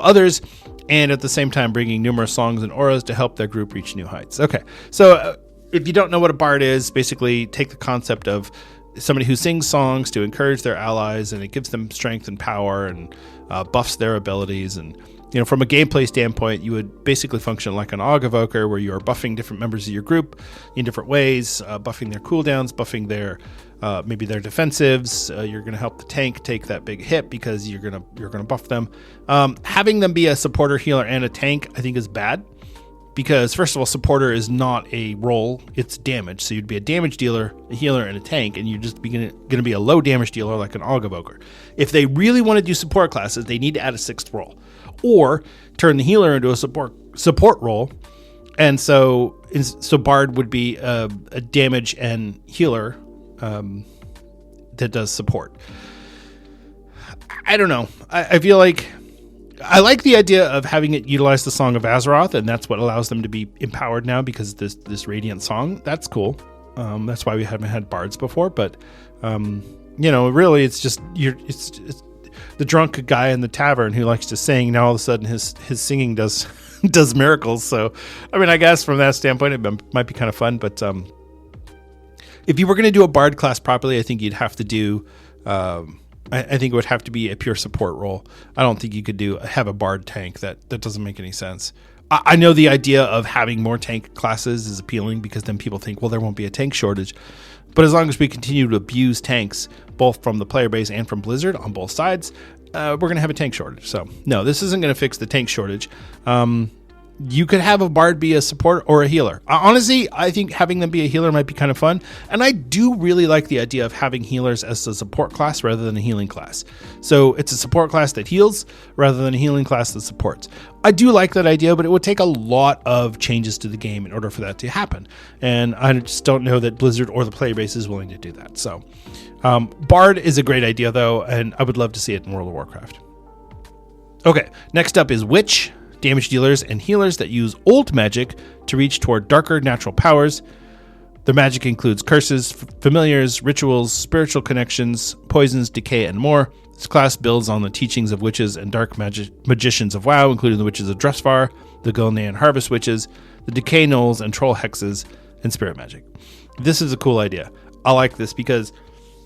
others, and at the same time bringing numerous songs and auras to help their group reach new heights. Okay, so if you don't know what a Bard is, basically take the concept of somebody who sings songs to encourage their allies, and it gives them strength and power and buffs their abilities. And you know, from a gameplay standpoint, you would basically function like an Augavoker, where you are buffing different members of your group in different ways, buffing their cooldowns, buffing their maybe their defensives. You're going to help the tank take that big hit because you're going to buff them. Having them be a supporter, healer, and a tank, I think, is bad. Because, first of all, supporter is not a role, it's damage. So you'd be a damage dealer, a healer, and a tank, and you're just going to be a low damage dealer like an Augavoker. If they really want to do support classes, they need to add a 6th role. Or turn the healer into a support role. And so Bard would be a damage and healer that does support. I don't know. I feel like I like the idea of having it utilize the Song of Azeroth, and that's what allows them to be empowered now because this Radiant song. That's cool. That's why we haven't had bards before. But you know, really, it's just it's the drunk guy in the tavern who likes to sing. Now all of a sudden, his singing does miracles. So, I mean, I guess from that standpoint, it might be kind of fun. But if you were going to do a bard class properly, I think you'd have to do. I think it would have to be a pure support role. I don't think you could have a bard tank. That doesn't make any sense. I know the idea of having more tank classes is appealing because then people think, well, there won't be a tank shortage. But as long as we continue to abuse tanks, both from the player base and from Blizzard on both sides, we're going to have a tank shortage. So no, this isn't going to fix the tank shortage. You could have a bard be a support or a healer. Honestly, I think having them be a healer might be kind of fun. And I do really like the idea of having healers as a support class rather than a healing class. So it's a support class that heals rather than a healing class that supports. I do like that idea, but it would take a lot of changes to the game in order for that to happen. And I just don't know that Blizzard or the player base is willing to do that. So bard is a great idea, though, and I would love to see it in World of Warcraft. Okay, next up is Witch. Damage dealers and healers that use old magic to reach toward darker natural powers. Their magic includes curses, familiars, rituals, spiritual connections, poisons, decay, and more. This class builds on the teachings of witches and dark magicians of WoW, including the witches of Drustvar, the Gulnean Harvest Witches, the Decay Gnolls, and Troll Hexes, and Spirit Magic. This is a cool idea. I like this because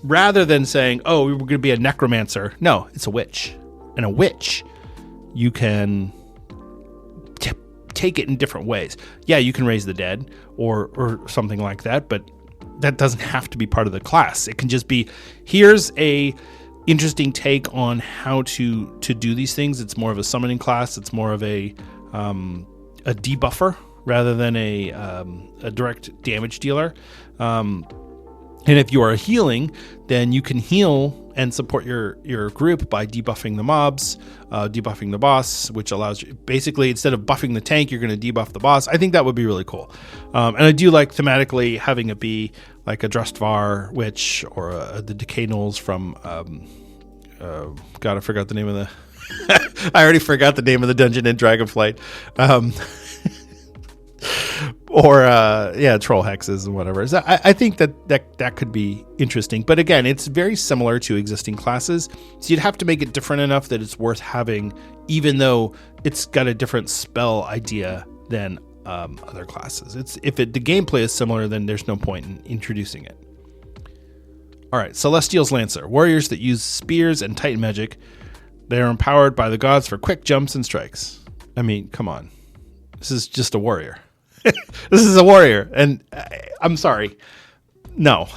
rather than saying, oh, we're going to be a necromancer, no, it's a witch. And a witch, you can take it in different ways. Yeah, you can raise the dead or something like that, but that doesn't have to be part of the class. It can just be, here's a interesting take on how to do these things. It's more of a summoning class. It's more of a debuffer rather than a direct damage dealer. And if you are healing, then you can heal and support your group by debuffing the mobs, debuffing the boss, which allows you, basically, instead of buffing the tank, you're going to debuff the boss. I think that would be really cool. And I do like thematically having it be like a Drustvar witch or the Decay Gnolls from, God, I forgot the name of the, I already forgot the name of the dungeon in Dragonflight. Or troll hexes and whatever. So I think that could be interesting. But again, it's very similar to existing classes. So you'd have to make it different enough that it's worth having, even though it's got a different spell idea than other classes. The gameplay is similar, then there's no point in introducing it. All right, Celestial's Lancer. Warriors that use spears and Titan magic. They are empowered by the gods for quick jumps and strikes. I mean, come on. This is just a warrior. This is a warrior, and I'm sorry. No.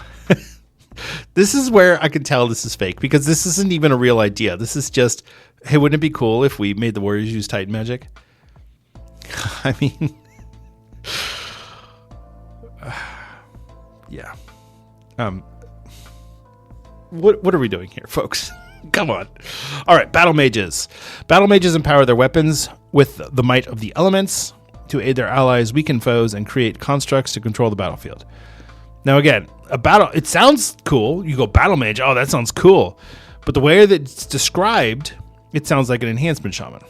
This is where I can tell this is fake, because this isn't even a real idea. This is just, hey, wouldn't it be cool if we made the warriors use Titan magic? I mean, yeah. What are we doing here, folks? Come on. All right, battle mages. Battle mages empower their weapons with the might of the elements to aid their allies, weaken foes, and create constructs to control the battlefield. Now again, it sounds cool. You go battle mage, oh, that sounds cool. But the way that it's described, it sounds like an enhancement shaman.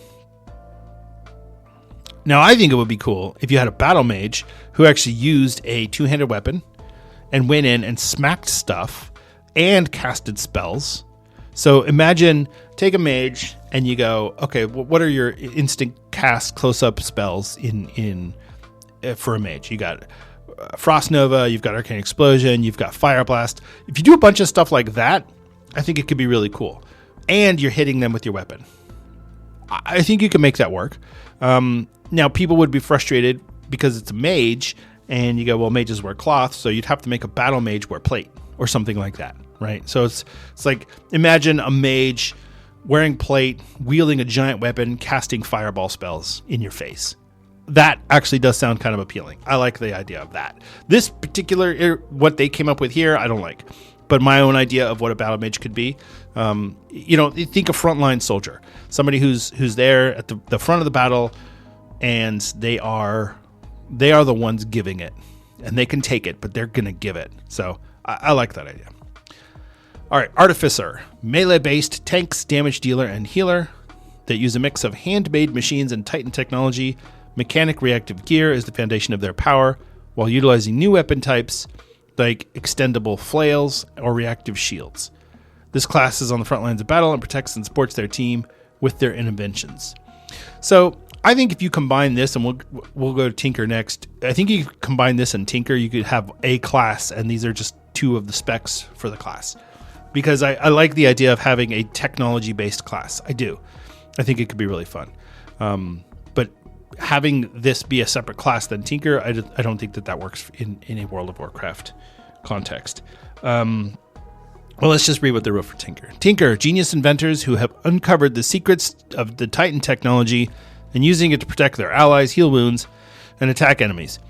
Now I think it would be cool if you had a battle mage who actually used a two-handed weapon and went in and smacked stuff and casted spells. So imagine, take a mage and you go, okay, well, what are your instant cast close-up spells for a mage? You got Frost Nova, you've got Arcane Explosion, you've got Fire Blast. If you do a bunch of stuff like that, I think it could be really cool. And you're hitting them with your weapon. I think you can make that work. Now, people would be frustrated because it's a mage, and you go, well, mages wear cloth, so you'd have to make a battle mage wear plate or something like that. Right, so it's like, imagine a mage wearing plate, wielding a giant weapon, casting fireball spells in your face. That actually does sound kind of appealing. I like the idea of that. This particular, what they came up with here, I don't like. But my own idea of what a battle mage could be, think a frontline soldier, somebody who's there at the front of the battle, and they are the ones giving it, and they can take it, but they're gonna give it. So I like that idea. All right, Artificer, melee-based tanks, damage dealer, and healer that use a mix of handmade machines and Titan technology. Mechanic reactive gear is the foundation of their power, while utilizing new weapon types like extendable flails or reactive shields. This class is on the front lines of battle and protects and supports their team with their interventions. So I think if you combine this, and we'll go to Tinker next. I think you combine this and Tinker, you could have a class, and these are just two of the specs for the class. Because I like the idea of having a technology-based class. I do. I think it could be really fun. But having this be a separate class than Tinker, I don't think that works in a World of Warcraft context. Well, let's just read what they wrote for Tinker. Tinker, genius inventors who have uncovered the secrets of the Titan technology and using it to protect their allies, heal wounds, and attack enemies.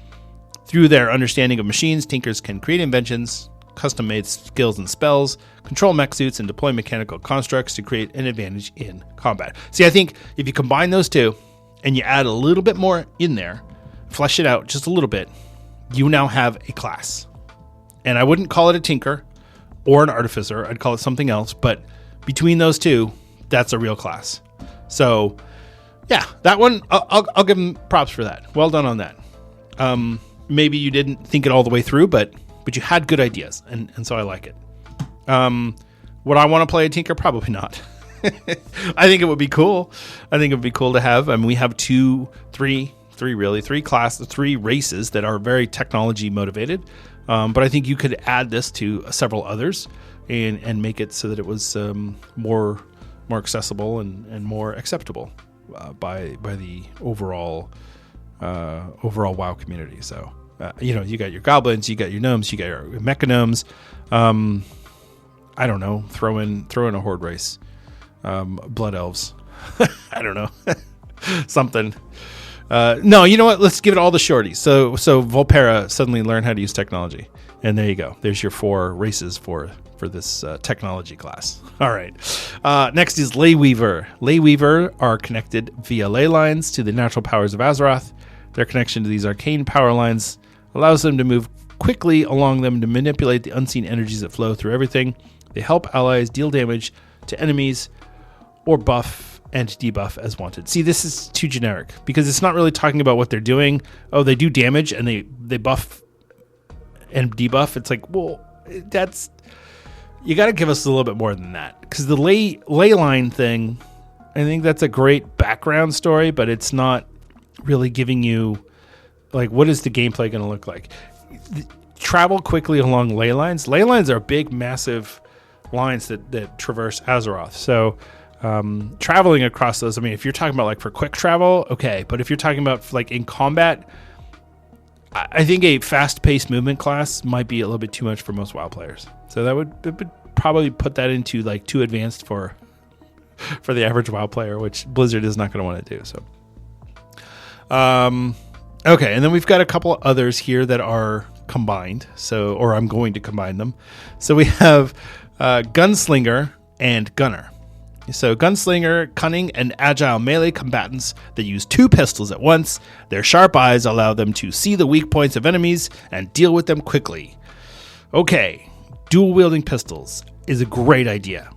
Through their understanding of machines, Tinkers can create inventions, custom-made skills and spells, control mech suits, and deploy mechanical constructs to create an advantage in combat. See, I think if you combine those two and you add a little bit more in there, flesh it out just a little bit, you now have a class. And I wouldn't call it a Tinker or an Artificer. I'd call it something else. But between those two, that's a real class. So, yeah, that one, I'll give them props for that. Well done on that. maybe you didn't think it all the way through, but you had good ideas, and so I like it. Would I want to play a Tinker? Probably not. I think it would be cool. I think it would be cool to have. I mean, we have three races that are very technology motivated. But I think you could add this to several others and make it so that it was more accessible and more acceptable by the overall WoW community. So you got your goblins, you got your gnomes, you got your mechagnomes. I don't know. Throw in a horde race. Blood elves. I don't know. Something. No, you know what? Let's give it all the shorties. So Volpera suddenly learned how to use technology, and there you go. There's your 4 races for this technology class. All right. Next is Ley Weaver. Ley Weaver are connected via ley lines to the natural powers of Azeroth. Their connection to these arcane power lines allows them to move quickly along them to manipulate the unseen energies that flow through everything. They help allies deal damage to enemies or buff and debuff as wanted. See, this is too generic because it's not really talking about what they're doing. Oh, they do damage and they buff and debuff. It's like, well, that's, you got to give us a little bit more than that, because the ley line thing, I think that's a great background story, but it's not really giving you, like, what is the gameplay going to look like? Travel quickly along ley lines. Ley lines are big, massive lines that traverse Azeroth. So traveling across those, I mean, if you're talking about like for quick travel, okay, but if you're talking about like in combat, I think a fast-paced movement class might be a little bit too much for most WoW players. So it would probably put that into like too advanced for the average WoW player, which Blizzard is not going to want to do. So okay, and then we've got a couple others here that are combined, or I'm going to combine them. So we have Gunslinger and Gunner. So Gunslinger, cunning and agile melee combatants that use 2 pistols at once. Their sharp eyes allow them to see the weak points of enemies and deal with them quickly. Okay, dual-wielding pistols is a great idea.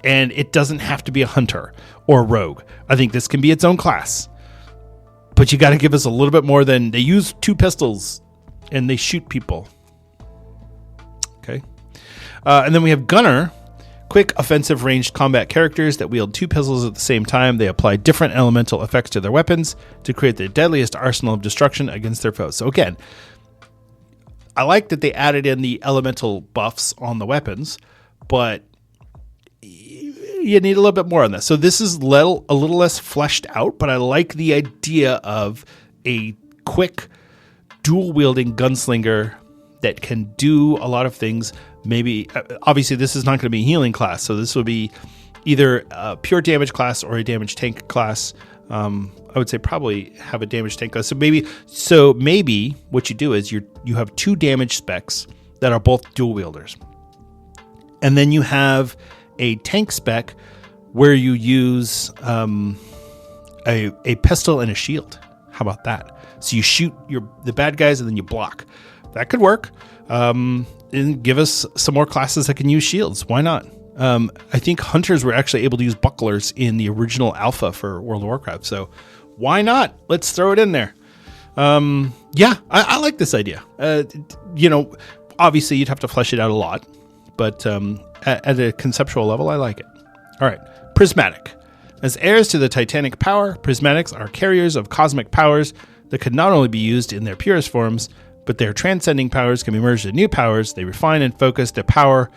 And it doesn't have to be a hunter or a rogue. I think this can be its own class. But you got to give us a little bit more than they use 2 pistols and they shoot people. Okay. And then we have Gunner. Quick, offensive, ranged combat characters that wield 2 pistols at the same time. They apply different elemental effects to their weapons to create the deadliest arsenal of destruction against their foes. So again, I like that they added in the elemental buffs on the weapons, but you need a little bit more on this. So this is a little less fleshed out, but I like the idea of a quick, dual-wielding gunslinger that can do a lot of things. Maybe, obviously, this is not going to be a healing class, so this will be either a pure damage class or a damage tank class. I would say probably have a damage tank class. So maybe what you do is you have 2 damage specs that are both dual wielders, and then you have a tank spec where you use a pistol and a shield. How about that? So you shoot the bad guys and then you block. That could work. And give us some more classes that can use shields. Why not? I think hunters were actually able to use bucklers in the original alpha for World of Warcraft. So why not? Let's throw it in there. Yeah, I like this idea. Obviously you'd have to flesh it out a lot, but at a conceptual level, I like it. All right, Prismatic. As heirs to the Titanic power, Prismatics are carriers of cosmic powers that could not only be used in their purest forms, but their transcending powers can be merged into new powers. They refine and focus their power.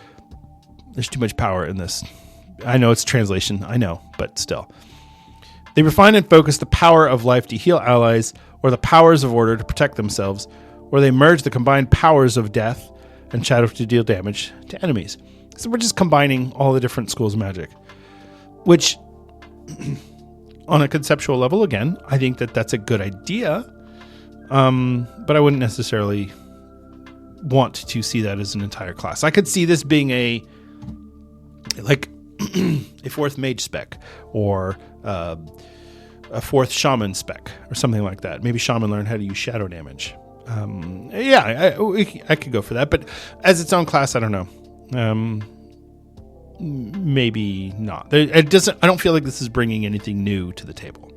There's too much power in this. I know it's translation. I know, but still. They refine and focus the power of life to heal allies, or the powers of order to protect themselves, or they merge the combined powers of death and shadow to deal damage to enemies. So we're just combining all the different schools of magic, which on a conceptual level, again, I think that's a good idea. But I wouldn't necessarily want to see that as an entire class. I could see this being a 4th mage spec, or a 4th shaman spec, or something like that. Maybe shaman learn how to use shadow damage. I could go for that, but as its own class, I don't know. Maybe not. I don't feel like this is bringing anything new to the table.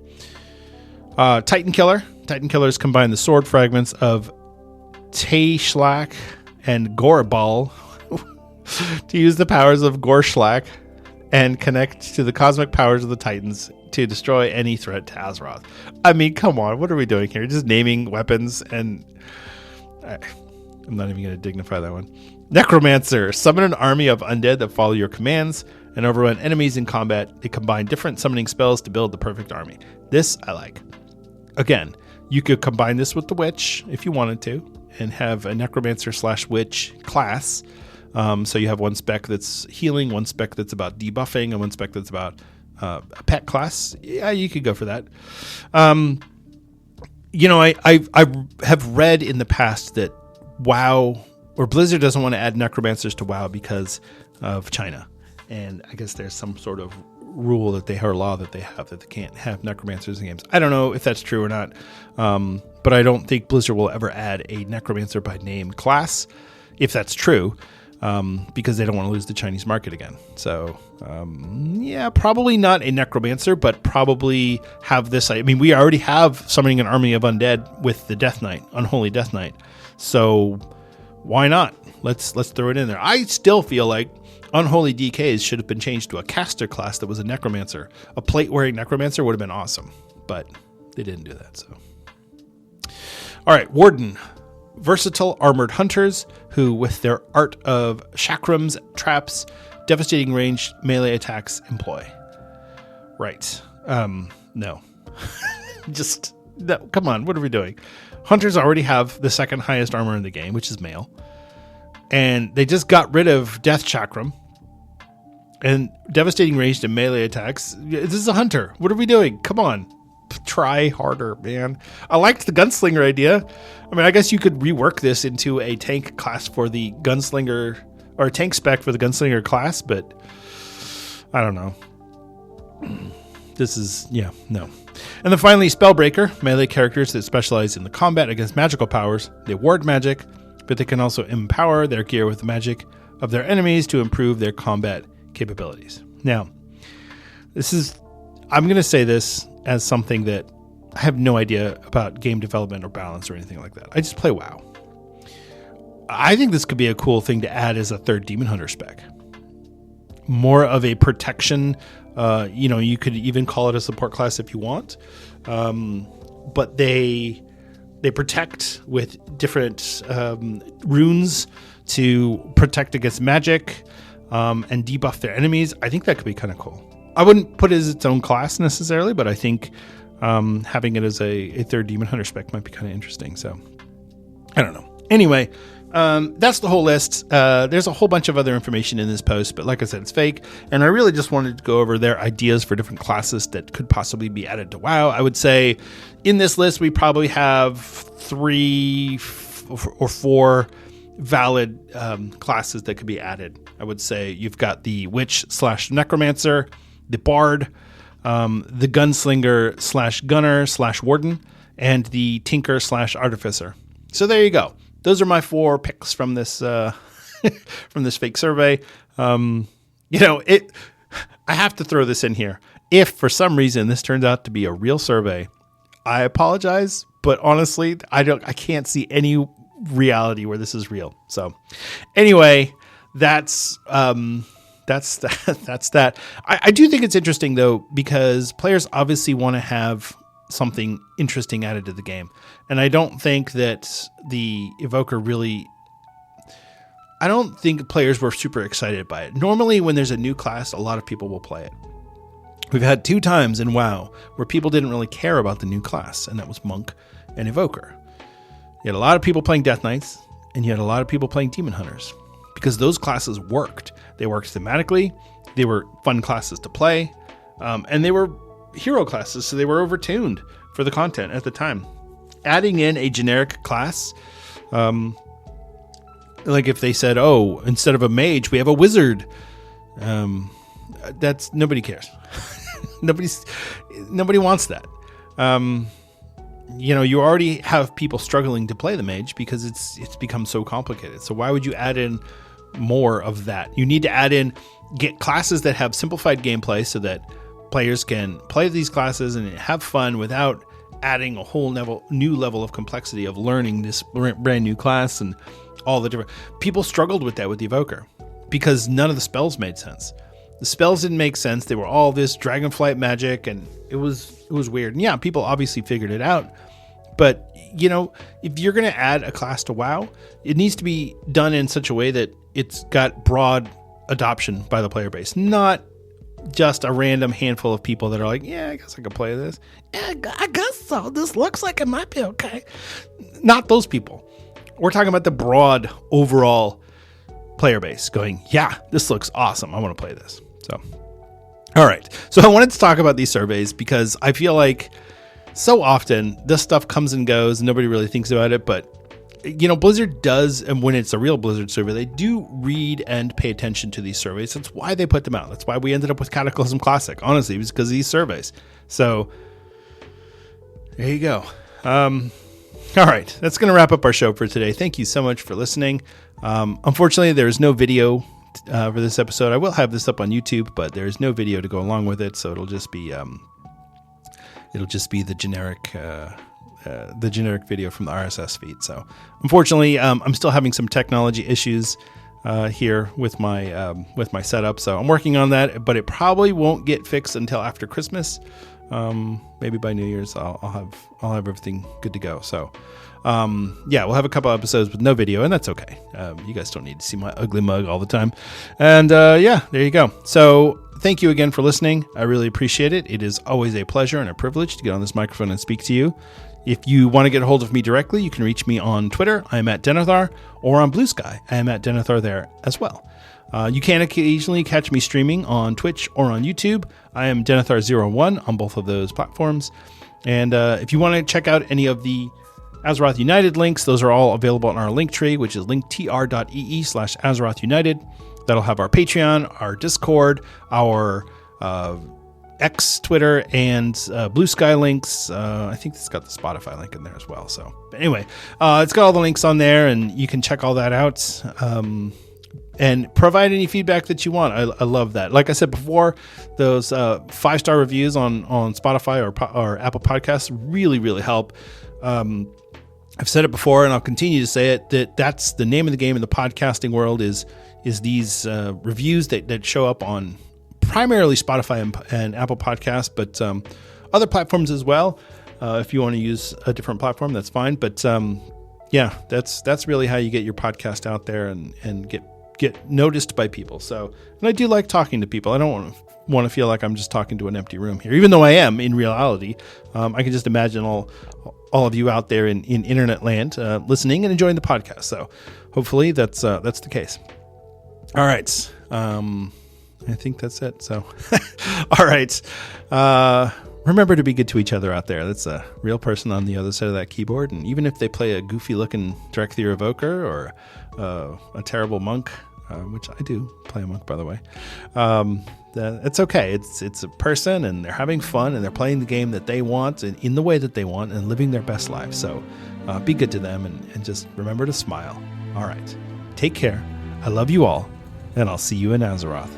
Titan Killer. Titan Killers combine the sword fragments of Tayshlak and Gorbal to use the powers of Gorshlak and connect to the cosmic powers of the Titans to destroy any threat to Azeroth. I mean, come on, what are we doing here? Just naming weapons, and I'm not even going to dignify that one. Necromancer. Summon an army of undead that follow your commands and overrun enemies in combat. They combine different summoning spells to build the perfect army. This I like. Again, you could combine this with the Witch if you wanted to and have a Necromancer / Witch class. So you have one spec that's healing, one spec that's about debuffing, and one spec that's about a pet class. Yeah, you could go for that. I have read in the past that WoW or Blizzard doesn't want to add necromancers to WoW because of China, and I guess there's some sort of rule that they or law that they have that they can't have necromancers in games. I don't know if that's true or not, but I don't think Blizzard will ever add a necromancer by name class if that's true. Because they don't want to lose the Chinese market again. So, probably not a necromancer, but probably have this. I mean, we already have summoning an army of undead with the Death Knight, Unholy Death Knight. So why not? Let's throw it in there. I still feel like Unholy DKs should have been changed to a caster class that was a necromancer. A plate-wearing necromancer would have been awesome, but they didn't do that. So, all right, Warden. Versatile armored hunters who, with their art of chakrams, traps, devastating ranged melee attacks, employ. Right. No. Just, no, come on, what are we doing? Hunters already have the second highest armor in the game, which is mail. And they just got rid of Death Chakram. And devastating ranged and melee attacks. This is a hunter. What are we doing? Come on. Try harder, man. I liked the gunslinger idea. I mean, I guess you could rework this into a tank class for the gunslinger, or a tank spec for the gunslinger class, but I don't know. This is, no. And then finally, Spellbreaker, melee characters that specialize in the combat against magical powers. They ward magic, but they can also empower their gear with the magic of their enemies to improve their combat capabilities. Now, I'm going to say this as something that I have no idea about game development or balance or anything like that. I just play WoW. I think this could be a cool thing to add as a third Demon Hunter spec. More of a protection. You could even call it a support class if you want. But they protect with different runes to protect against magic and debuff their enemies. I think that could be kind of cool. I wouldn't put it as its own class necessarily, but I think having it as a third Demon Hunter spec might be kind of interesting. So, I don't know. Anyway, that's the whole list. There's a whole bunch of other information in this post, but like I said, it's fake. And I really just wanted to go over their ideas for different classes that could possibly be added to WoW. I would say in this list, we probably have 3 or 4 valid classes that could be added. I would say you've got the Witch / Necromancer, the Bard, the Gunslinger / Gunner / Warden, and the Tinker / Artificer. So there you go. Those are my 4 picks from this from this fake survey. I have to throw this in here. If for some reason this turns out to be a real survey, I apologize, but honestly, I can't see any reality where this is real. So anyway, that's that. I do think it's interesting though, because players obviously want to have something interesting added to the game. And I don't think that the Evoker I don't think players were super excited by it. Normally when there's a new class, a lot of people will play it. We've had 2 times in WoW where people didn't really care about the new class, and that was Monk and Evoker. You had a lot of people playing Death Knights, and you had a lot of people playing Demon Hunters, because those classes worked. They worked thematically, they were fun classes to play, and they were hero classes, so they were overtuned for the content at the time. Adding in a generic class, like if they said, oh, instead of a mage, we have a wizard, that's nobody cares. Nobody wants that. You already have people struggling to play the mage because it's become so complicated. So why would you add in more of that? You need to get classes that have simplified gameplay so that players can play these classes and have fun without adding a whole new level of complexity of learning this brand new class and all the different. People struggled with that with the Evoker because none of the spells made sense. The spells didn't make sense. They were all this Dragonflight magic, and it was weird. And yeah, people obviously figured it out. But, you know, if you're going to add a class to WoW, it needs to be done in such a way that it's got broad adoption by the player base, not just a random handful of people that are like, yeah, I guess I could play this. Yeah, I guess so. This looks like it might be okay. Not those people. We're talking about the broad overall player base going, yeah, this looks awesome. I want to play this. So, all right. So I wanted to talk about these surveys because I feel like so often this stuff comes and goes and nobody really thinks about it. But, you know, Blizzard does, and when it's a real Blizzard survey, they do read and pay attention to these surveys. That's why they put them out. That's why we ended up with Cataclysm Classic. Honestly, it was because of these surveys. So there you go. All right, that's going to wrap up our show for today. Thank you so much for listening. Unfortunately, there is no video for this episode. I will have this up on YouTube, but there is no video to go along with it, so it'll just be the generic video from the RSS feed. So, unfortunately, I'm still having some technology issues here with my setup. So I'm working on that, but it probably won't get fixed until after Christmas. Maybe by New Year's, I'll have everything good to go. So, yeah, we'll have a couple episodes with no video, and that's okay. You guys don't need to see my ugly mug all the time. And yeah, there you go. So thank you again for listening. I really appreciate it. It is always a pleasure and a privilege to get on this microphone and speak to you. If you want to get a hold of me directly, you can reach me on Twitter. I am at Denethar, or on Blue Sky. I am at Denethar there as well. You can occasionally catch me streaming on Twitch or on YouTube. I am Denethar01 on both of those platforms. And if you want to check out any of the Azeroth United links, those are all available on our link tree, which is linktr.ee/Azeroth United. That'll have our Patreon, our Discord, our X, Twitter, and Blue Sky links. I think it's got the Spotify link in there as well. So but anyway, it's got all the links on there, and you can check all that out. And provide any feedback that you want. I love that. Like I said before, those 5-star reviews on Spotify or Apple Podcasts really, really help. I've said it before, and I'll continue to say it, that's the name of the game in the podcasting world is these reviews that show up on primarily Spotify and Apple Podcasts, but other platforms as well. If you want to use a different platform, that's fine. But yeah, that's really how you get your podcast out there and get noticed by people. So, and I do like talking to people. I don't want to feel like I'm just talking to an empty room here, even though I am in reality. I can just imagine all of you out there in internet land listening and enjoying the podcast. So hopefully that's the case. All right. I think that's it. So, all right. Remember to be good to each other out there. That's a real person on the other side of that keyboard. And even if they play a goofy looking Drekthir Evoker or a terrible monk, which I do play a monk, by the way, it's okay. It's a person, and they're having fun, and they're playing the game that they want and in the way that they want and living their best life. So be good to them and just remember to smile. All right. Take care. I love you all, and I'll see you in Azeroth.